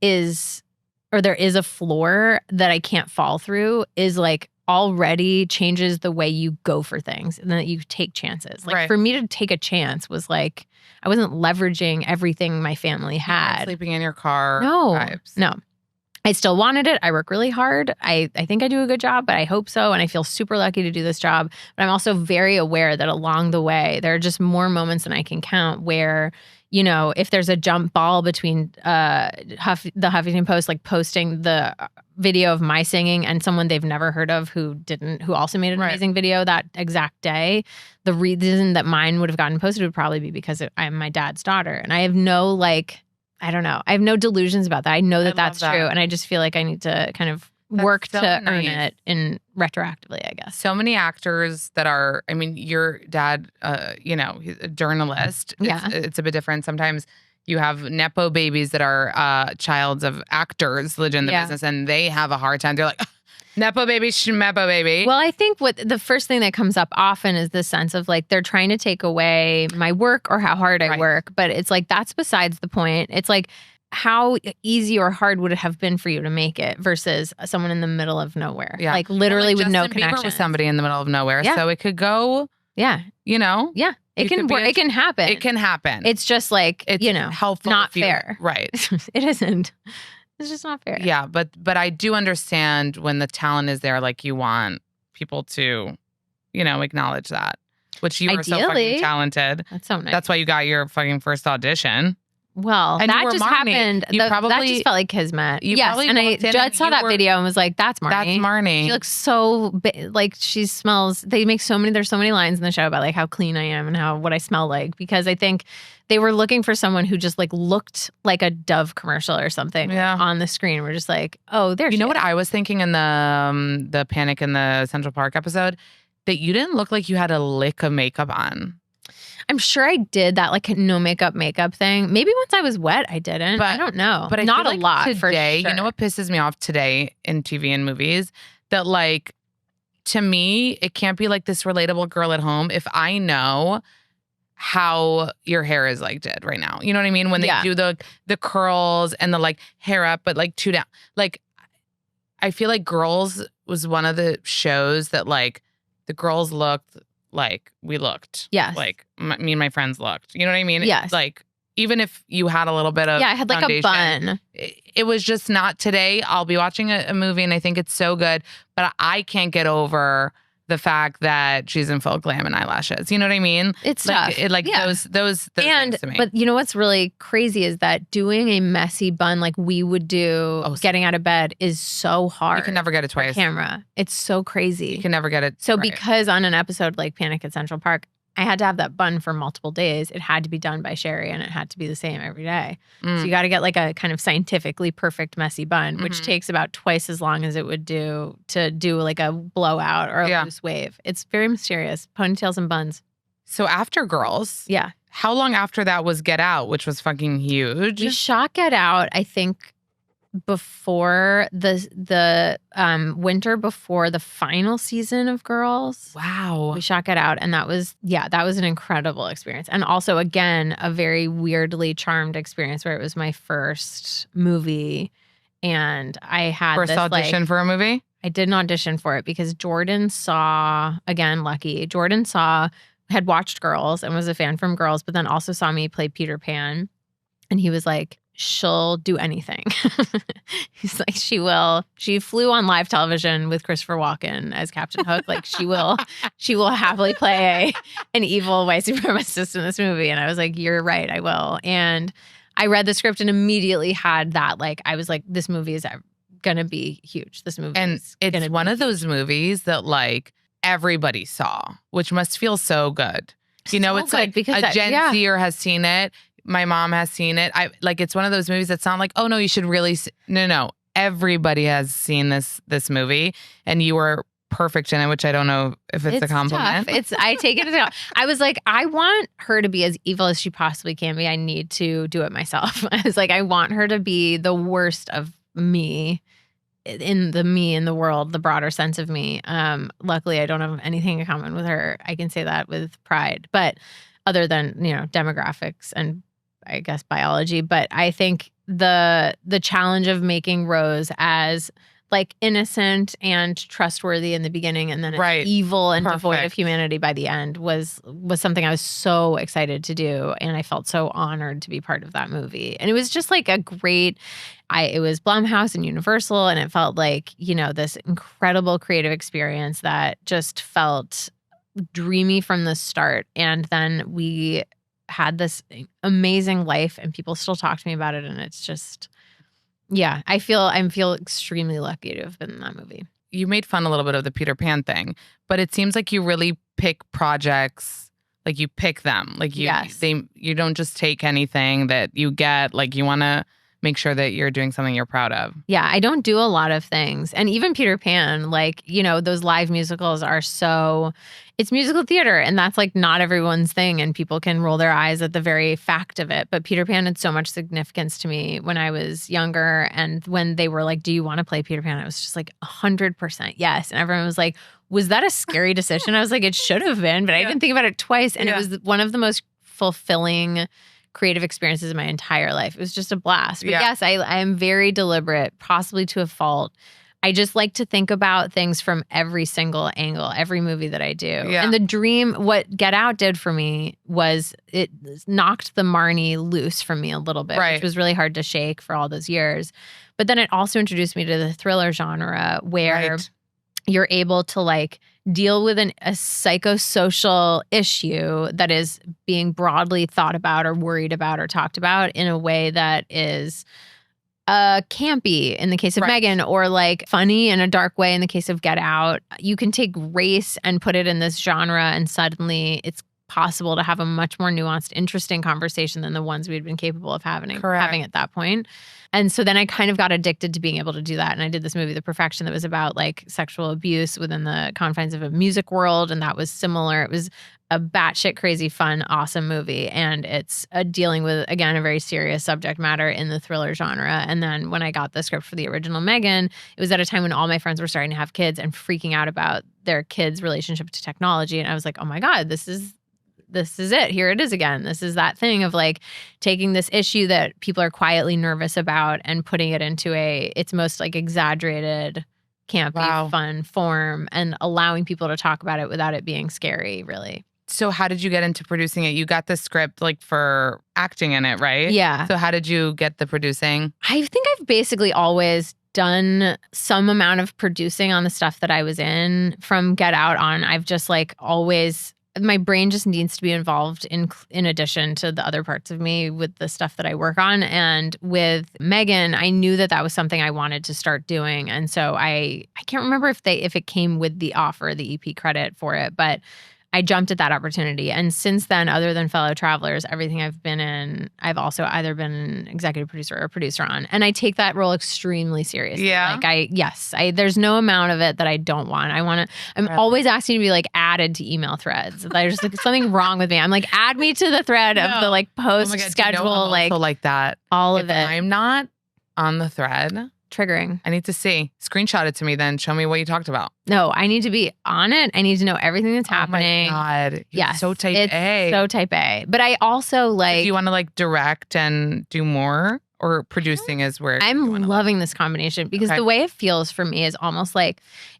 Speaker 2: there is a floor that I can't fall through is like already changes the way you go for things and that you take chances. Like for me to take a chance was like, I wasn't leveraging everything my family had.
Speaker 1: Sleeping in your car.
Speaker 2: No. I still wanted it. I work really hard. I think I do a good job, but I hope so. And I feel super lucky to do this job. But I'm also very aware that along the way, there are just more moments than I can count where, if there's a jump ball between the Huffington Post, like posting the video of my singing and someone they've never heard of who also made an amazing video that exact day, the reason that mine would have gotten posted would probably be because I'm my dad's daughter. And I have no I don't know. I have no delusions about that. I know that that's true. And I just feel like I need to kind of work to earn it in retroactively, I guess.
Speaker 1: So many actors that are, I mean, your dad, he's a journalist. It's a bit different. Sometimes you have Nepo babies that are childs of actors lived in the business and they have a hard time. They're like, Nepo baby, Schmepo baby.
Speaker 2: Well, I think what the first thing that comes up often is the sense of like they're trying to take away my work or how hard I work. But it's like that's besides the point. It's like how easy or hard would it have been for you to make it versus someone in the middle of nowhere?
Speaker 1: Yeah.
Speaker 2: Like literally with no
Speaker 1: Justin Bieber
Speaker 2: connection.
Speaker 1: was somebody in the middle of nowhere.
Speaker 2: Yeah.
Speaker 1: So it could go.
Speaker 2: Yeah.
Speaker 1: Yeah.
Speaker 2: It can work. It can happen.
Speaker 1: It can happen.
Speaker 2: It's just like,
Speaker 1: it's helpful.
Speaker 2: Not fair.
Speaker 1: Right.
Speaker 2: It isn't. It's just not fair.
Speaker 1: Yeah, but I do understand when the talent is there, like you want people to, acknowledge that. Which you are so fucking talented.
Speaker 2: That's so nice.
Speaker 1: That's why you got your fucking first audition.
Speaker 2: Well, and that just
Speaker 1: Marnie.
Speaker 2: happened. That just felt like kismet. Yes, and Judd saw that video and was like, "That's Marnie.
Speaker 1: That's Marnie.
Speaker 2: She looks so like she smells." They make there's so many lines in the show about like how clean I am and what I smell like because I think they were looking for someone who just like looked like a Dove commercial or something on the screen. We're just like, oh, there.
Speaker 1: You know what I was thinking in the Panic in the Central Park episode? That you didn't look like you had a lick of makeup on.
Speaker 2: I'm sure I did that like no makeup thing. Maybe once I was wet, I didn't. But I don't know.
Speaker 1: But
Speaker 2: not
Speaker 1: a
Speaker 2: lot
Speaker 1: today,
Speaker 2: for sure.
Speaker 1: You know what pisses me off today in TV and movies? That like, to me, it can't be like this relatable girl at home if I know how your hair is like did right now. You know what I mean? When they do the curls and the like hair up, but like two down. Like, I feel like Girls was one of the shows that like the girls looked like we looked.
Speaker 2: Yes.
Speaker 1: Like me and my friends looked. You know what I mean?
Speaker 2: Yes.
Speaker 1: Like even if you had a little bit of
Speaker 2: I had like a bun.
Speaker 1: It was just not today. I'll be watching a movie and I think it's so good, but I can't get over the fact that she's in full glam and eyelashes. You know what I mean?
Speaker 2: It's
Speaker 1: like,
Speaker 2: tough.
Speaker 1: Those
Speaker 2: and
Speaker 1: things to me.
Speaker 2: But you know what's really crazy is that doing a messy bun like we would do getting out of bed is so hard.
Speaker 1: You can never get it twice.
Speaker 2: Camera. It's so crazy.
Speaker 1: You can never get it.
Speaker 2: So because on an episode like Panic at Central Park, I had to have that bun for multiple days. It had to be done by Sherry and it had to be the same every day. So you got to get like a kind of scientifically perfect messy bun, which takes about twice as long as it would do to do like a blowout or a loose wave. It's very mysterious. Ponytails and buns.
Speaker 1: So after Girls, how long after that was Get Out, which was fucking huge?
Speaker 2: We shot Get Out, I think, before the winter before the final season of Girls.
Speaker 1: Wow.
Speaker 2: We shot Get Out and that was an incredible experience. And also again, a very weirdly charmed experience where it was my first movie and I had
Speaker 1: first audition for a movie?
Speaker 2: I did an audition for it because Jordan saw, again, lucky. Jordan had watched Girls and was a fan from Girls, but then also saw me play Peter Pan. And he was like, she'll do anything. He's like, she will. She flew on live television with Christopher Walken as Captain Hook. Like she will happily play an evil white supremacist in this movie. And I was like, you're right, I will. And I read the script and immediately had that. Like, I was like, this movie is gonna be huge. This movie is
Speaker 1: it's one of those movies that like everybody saw, which must feel so good. You know, it's like because a Gen Zer has seen it. My mom has seen it. It's one of those movies that's not like, oh no, you should really no. Everybody has seen this movie, and you were perfect in it, which I don't know if it's a compliment.
Speaker 2: Tough. I take it as I was like, I want her to be as evil as she possibly can be. I need to do it myself. I was like, I want her to be the worst of me in the world, the broader sense of me. Luckily, I don't have anything in common with her. I can say that with pride, but other than, demographics and I guess biology. But I think the challenge of making Rose as like innocent and trustworthy in the beginning, and then evil and devoid of humanity by the end was something I was so excited to do, and I felt so honored to be part of that movie. And it was just like a great. It was Blumhouse and Universal, and it felt like this incredible creative experience that just felt dreamy from the start. And then we had this amazing life, and people still talk to me about it, and it's just. Yeah, I feel extremely lucky to have been in that movie.
Speaker 1: You made fun a little bit of the Peter Pan thing, but it seems like you really pick projects, like you pick them. Like you don't just take anything that you get, like you want to make sure that you're doing something you're proud of.
Speaker 2: Yeah, I don't do a lot of things. And even Peter Pan, those live musicals are it's musical theater, and that's like not everyone's thing, and people can roll their eyes at the very fact of it. But Peter Pan had so much significance to me when I was younger, and when they were like, do you want to play Peter Pan? I was just like 100% yes. And everyone was like, was that a scary decision? I was like, it should have been, but I didn't think about it twice. And it was one of the most fulfilling creative experiences in my entire life. It was just a blast. But yes, I am very deliberate, possibly to a fault. I just like to think about things from every single angle, every movie that I do. Yeah. And the dream, what Get Out did for me was it knocked the Marnie loose from me a little bit, which was really hard to shake for all those years. But then it also introduced me to the thriller genre, where you're able to deal with a psychosocial issue that is being broadly thought about or worried about or talked about in a way that is campy in the case of Megan, or funny in a dark way in the case of Get Out. You can take race and put it in this genre, and suddenly it's possible to have a much more nuanced, interesting conversation than the ones we'd been capable of having at that point. And so then I kind of got addicted to being able to do that. And I did this movie, The Perfection, that was about sexual abuse within the confines of a music world. And that was similar. It was a batshit crazy, fun, awesome movie. And it's dealing with, again, a very serious subject matter in the thriller genre. And then when I got the script for the original Megan, it was at a time when all my friends were starting to have kids and freaking out about their kids' relationship to technology. And I was like, oh my God, this is it. Here it is again. This is that thing of taking this issue that people are quietly nervous about and putting it into its most exaggerated, campy, fun form, and allowing people to talk about it without it being scary, really.
Speaker 1: So how did you get into producing it? You got the script for acting in it, right?
Speaker 2: Yeah.
Speaker 1: So how did you get the producing?
Speaker 2: I think I've basically always done some amount of producing on the stuff that I was in from Get Out on. I've just always, my brain just needs to be involved in addition to the other parts of me with the stuff that I work on. And with Megan, I knew that was something I wanted to start doing. And so I can't remember if it came with the offer, the EP credit for it, but I jumped at that opportunity. And since then, other than Fellow Travelers, everything I've been in, I've also either been an executive producer or a producer on. And I take that role extremely seriously.
Speaker 1: Yeah.
Speaker 2: There's no amount of it that I don't want. I'm always asking to be added to email threads. There's something wrong with me. I'm add me to the thread of the post schedule.
Speaker 1: I'm also like that.
Speaker 2: All of it.
Speaker 1: I'm not on the thread.
Speaker 2: Triggering.
Speaker 1: I need to see. Screenshot it to me then. Show me what you talked about.
Speaker 2: No, I need to be on it. I need to know everything that's happening.
Speaker 1: Oh my God. You're so type A.
Speaker 2: So type A. But I also
Speaker 1: Do you want to direct and do more? Or producing is where
Speaker 2: I'm loving this combination, because the way it feels for me is almost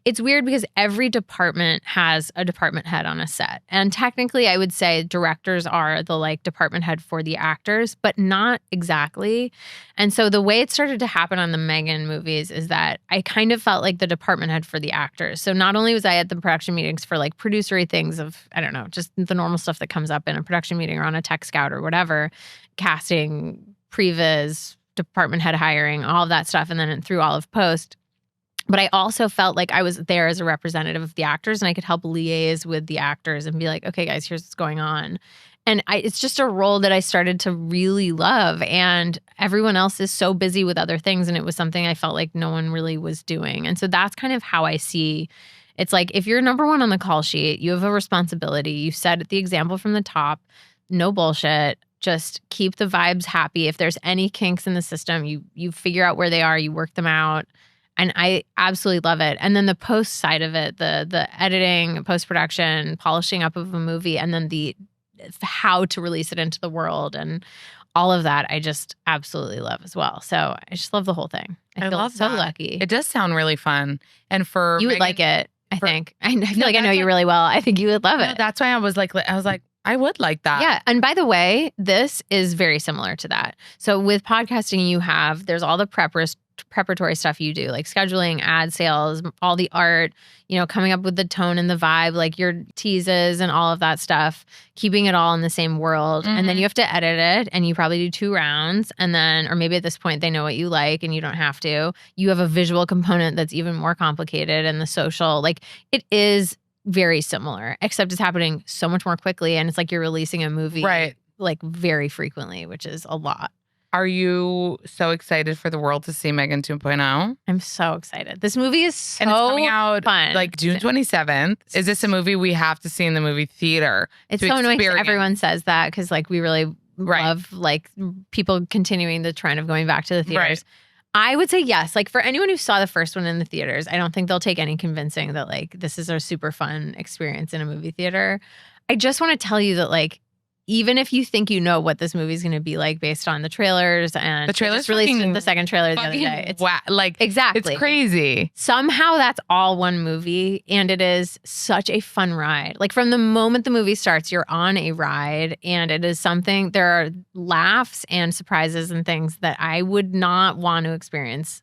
Speaker 2: it's weird because every department has a department head on a set. And technically I would say directors are the department head for the actors, but not exactly. And so the way it started to happen on the Megan movies is that I kind of felt like the department head for the actors. So not only was I at the production meetings for producery things of, I don't know, just the normal stuff that comes up in a production meeting or on a tech scout or whatever, casting, previs, department head hiring, all of that stuff, and then through all of post. But I also felt like I was there as a representative of the actors, and I could help liaise with the actors and be like, okay, guys, here's what's going on. And it's just a role that I started to really love. And everyone else is so busy with other things. And it was something I felt like no one really was doing. And so that's kind of how I see it's like, if you're number one on the call sheet, you have a responsibility. You set the example from the top, no bullshit. Just keep the vibes happy. If there's any kinks in the system, you figure out where they are, you work them out. And I absolutely love it. And then the post side of it, the editing, post-production, polishing up of a movie, and then the how to release it into the world and all of that, I just absolutely love as well. So I just love the whole thing. I feel
Speaker 1: love
Speaker 2: so
Speaker 1: that.
Speaker 2: lucky.
Speaker 1: It does sound really fun. And for
Speaker 2: You would like it, I think. I feel like I know you really well. I think you would love it.
Speaker 1: That's why I was like, I would like that.
Speaker 2: Yeah. And by the way, this is very similar to that. So with podcasting, there's all the preparatory stuff you do, like scheduling, ad sales, all the art, coming up with the tone and the vibe, like your teases and all of that stuff, keeping it all in the same world.
Speaker 1: Mm-hmm.
Speaker 2: And then you have to edit it, and you probably do 2 rounds. And then, or maybe at this point they know what you like and you don't have to. You have a visual component that's even more complicated, and the social, like it is very similar, except it's happening so much more quickly. And it's like you're releasing a movie like very frequently, which is a lot.
Speaker 1: Are you so excited for the world to see Megan 2.0?
Speaker 2: I'm so excited. This movie is so
Speaker 1: and it's coming out
Speaker 2: fun.
Speaker 1: Like June 27th. Is this a movie we have to see in the movie theater?
Speaker 2: It's so annoying. Everyone says that because like we really love like people continuing the trend of going back to the theaters.
Speaker 1: Right.
Speaker 2: I would say yes. Like for anyone who saw the first one in the theaters, I don't think they'll take any convincing that like this is a super fun experience in a movie theater. I just want to tell you that like, even if you think you know what this movie is going to be like based on the trailers, and
Speaker 1: the trailers
Speaker 2: released the second trailer the other day. It's
Speaker 1: exactly. It's crazy.
Speaker 2: Somehow that's all one movie, and it is such a fun ride. Like from the moment the movie starts, you're on a ride, and it is something. There are laughs and surprises and things that I would not want to experience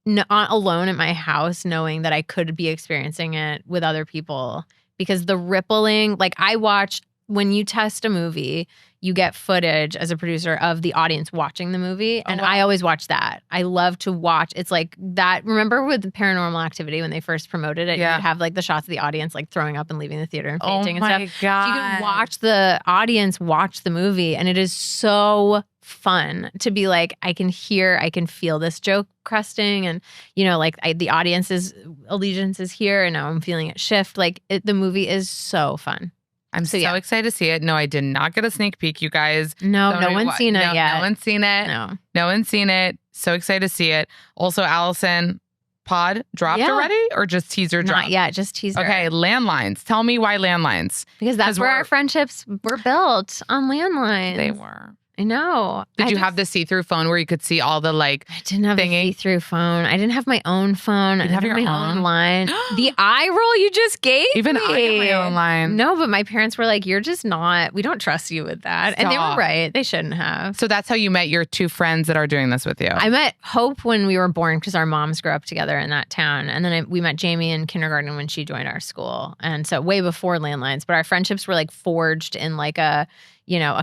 Speaker 2: alone at my house, knowing that I could be experiencing it with other people, because the rippling. Like I watch. When you test a movie, you get footage as a producer of the audience watching the movie. And I always watch that. I love to watch. It's like that. Remember with Paranormal Activity when they first promoted it, you'd have like the shots of the audience like throwing up and leaving the theater and fainting and stuff.
Speaker 1: Oh my God.
Speaker 2: So you can watch the audience watch the movie. And it is so fun to be like, I can feel this joke crusting. And, the audience's allegiance is here. And now I'm feeling it shift. Like the movie is so fun.
Speaker 1: I'm so excited to see it. No, I did not get a sneak peek, you guys.
Speaker 2: No one's seen it yet.
Speaker 1: No one's seen it. No one's seen it. So excited to see it. Also, Allison, pod dropped already or just teaser dropped?
Speaker 2: Not yet, just teaser.
Speaker 1: Okay, Landlines. Tell me why Landlines.
Speaker 2: Because that's where our friendships were built, on Landlines.
Speaker 1: They were.
Speaker 2: I know.
Speaker 1: Did you have the see-through phone where you could see all the like
Speaker 2: I didn't have a see-through phone. I didn't have my own phone. I didn't have my own line. The eye roll you just gave
Speaker 1: Even
Speaker 2: me.
Speaker 1: I have my own line.
Speaker 2: No, but my parents were like, you're just not, we don't trust you with that. Stop. And they were right. They shouldn't have.
Speaker 1: So that's how you met your 2 friends that are doing this with you.
Speaker 2: I met Hope when we were born because our moms grew up together in that town. And then we met Jamie in kindergarten when she joined our school. And so way before Landlines. But our friendships were like forged in like a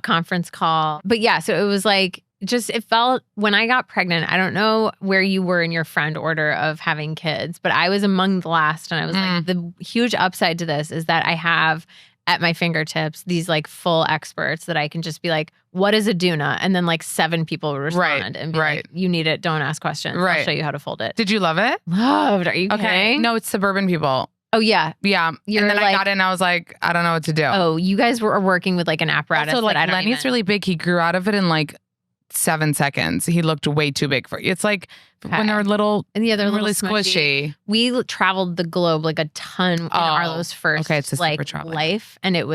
Speaker 2: conference call. But yeah, so it was like, it felt, when I got pregnant, I don't know where you were in your friend order of having kids, but I was among the last. And I was like, the huge upside to this is that I have at my fingertips these like full experts that I can just be like, what is a doona? And then like 7 people would respond and be like, you need it, don't ask questions. I'll show you how to fold it.
Speaker 1: Did you love it?
Speaker 2: Loved. Are you kidding?
Speaker 1: No, it's suburban people.
Speaker 2: Oh, yeah.
Speaker 1: Yeah. And then I got in, I was like, I don't know what to do.
Speaker 2: Oh, you guys were working with like an apparatus.
Speaker 1: Also, like
Speaker 2: that
Speaker 1: Lenny's really big. He grew out of it in like 7 seconds. He looked way too big for you. It's like when they're little,
Speaker 2: and the other
Speaker 1: really squishy.
Speaker 2: We traveled the globe like a ton in Arlo's first life. And it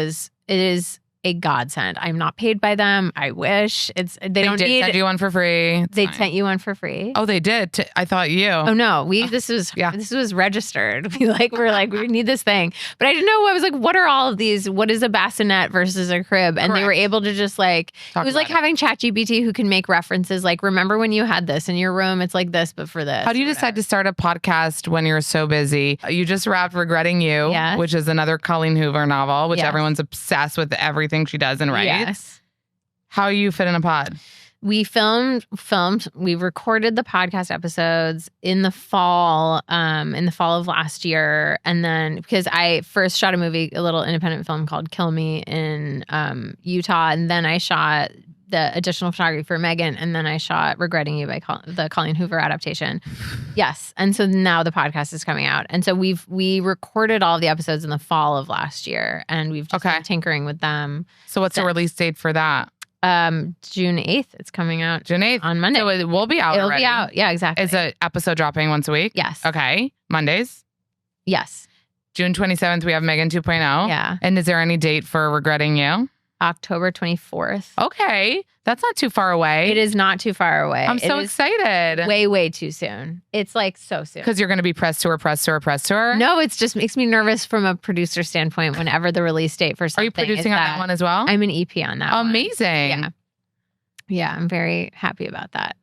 Speaker 2: is a godsend. I'm not paid by them. I wish. They don't
Speaker 1: did send you one for free.
Speaker 2: They sent you one for free.
Speaker 1: Oh, they did. I thought you.
Speaker 2: Oh no, this was registered. We need this thing, but I didn't know. I was like, what are all of these? What is a bassinet versus a crib? And they were able to just like it was like having ChatGPT who can make references. Like, remember when you had this in your room? It's like this, but for this.
Speaker 1: How do you decide to start a podcast when you're so busy? You just wrapped Regretting You, which is another Colleen Hoover novel, which everyone's obsessed with everything she does and writes.
Speaker 2: Yes.
Speaker 1: How you fit in a pod?
Speaker 2: We we recorded the podcast episodes in the fall of last year. And then because I first shot a little independent film called Kill Me in Utah. And then I shot the additional photography for Megan. And then I shot Regretting You by the Colleen Hoover adaptation. Yes. And so now the podcast is coming out. And so we recorded all of the episodes in the fall of last year. And we've just been tinkering with them.
Speaker 1: So what's the release date for that?
Speaker 2: June 8th. It's coming out
Speaker 1: June 8th
Speaker 2: on Monday.
Speaker 1: So it will be out already.
Speaker 2: It'll be out. Yeah, exactly.
Speaker 1: Is an episode dropping once a week?
Speaker 2: Yes.
Speaker 1: Okay. Mondays?
Speaker 2: Yes.
Speaker 1: June 27th, we have Megan 2.0.
Speaker 2: Yeah.
Speaker 1: And is there any date for Regretting You?
Speaker 2: October 24th.
Speaker 1: Okay. That's not too far away.
Speaker 2: It is not too far away.
Speaker 1: I'm so excited.
Speaker 2: Way, way too soon. It's like so soon.
Speaker 1: Because you're going to be press tour.
Speaker 2: No, it's just makes me nervous from a producer standpoint whenever the release date for something.
Speaker 1: Are you producing on that one as well?
Speaker 2: I'm an EP on that one.
Speaker 1: Amazing.
Speaker 2: Yeah. Yeah, I'm very happy about that.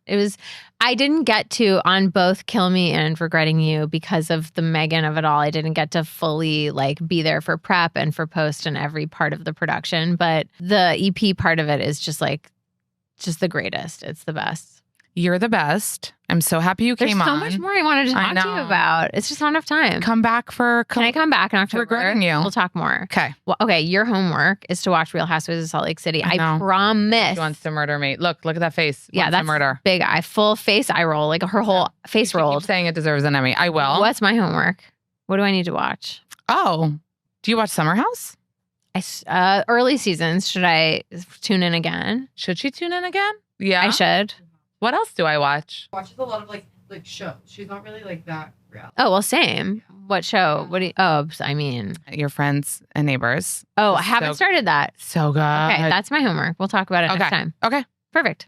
Speaker 2: I didn't get to, on both Kill Me and Regretting You, because of the Megan of it all, I didn't get to fully be there for prep and for post and every part of the production. But the EP part of it is just the greatest. It's the best.
Speaker 1: You're the best. I'm so happy you came on.
Speaker 2: There's so much more I wanted to talk to you about. It's just not enough time.
Speaker 1: Come back for...
Speaker 2: Can I come back in October?
Speaker 1: Regretting You.
Speaker 2: We'll talk more.
Speaker 1: Okay.
Speaker 2: Well, okay, your homework is to watch Real Housewives of Salt Lake City. I promise.
Speaker 1: She wants to murder me. Look at that face.
Speaker 2: Yeah, that's
Speaker 1: murder.
Speaker 2: Big eye. Full face eye roll. Her whole face rolled.
Speaker 1: Keep saying it deserves an Emmy. I will.
Speaker 2: What's my homework? What do I need to watch?
Speaker 1: Oh. Do you watch Summer House?
Speaker 2: Early seasons. Should I tune in again?
Speaker 1: Should she tune in again? Yeah.
Speaker 2: I should.
Speaker 1: What else do I watch?
Speaker 3: Watches a lot of like shows. She's not really that real.
Speaker 2: Oh, well, same. What show? What do you... Oh, I mean...
Speaker 1: Your Friends and Neighbors.
Speaker 2: Oh, I haven't started that.
Speaker 1: So good.
Speaker 2: Okay, that's my homework. We'll talk about it next time.
Speaker 1: Okay.
Speaker 2: Perfect.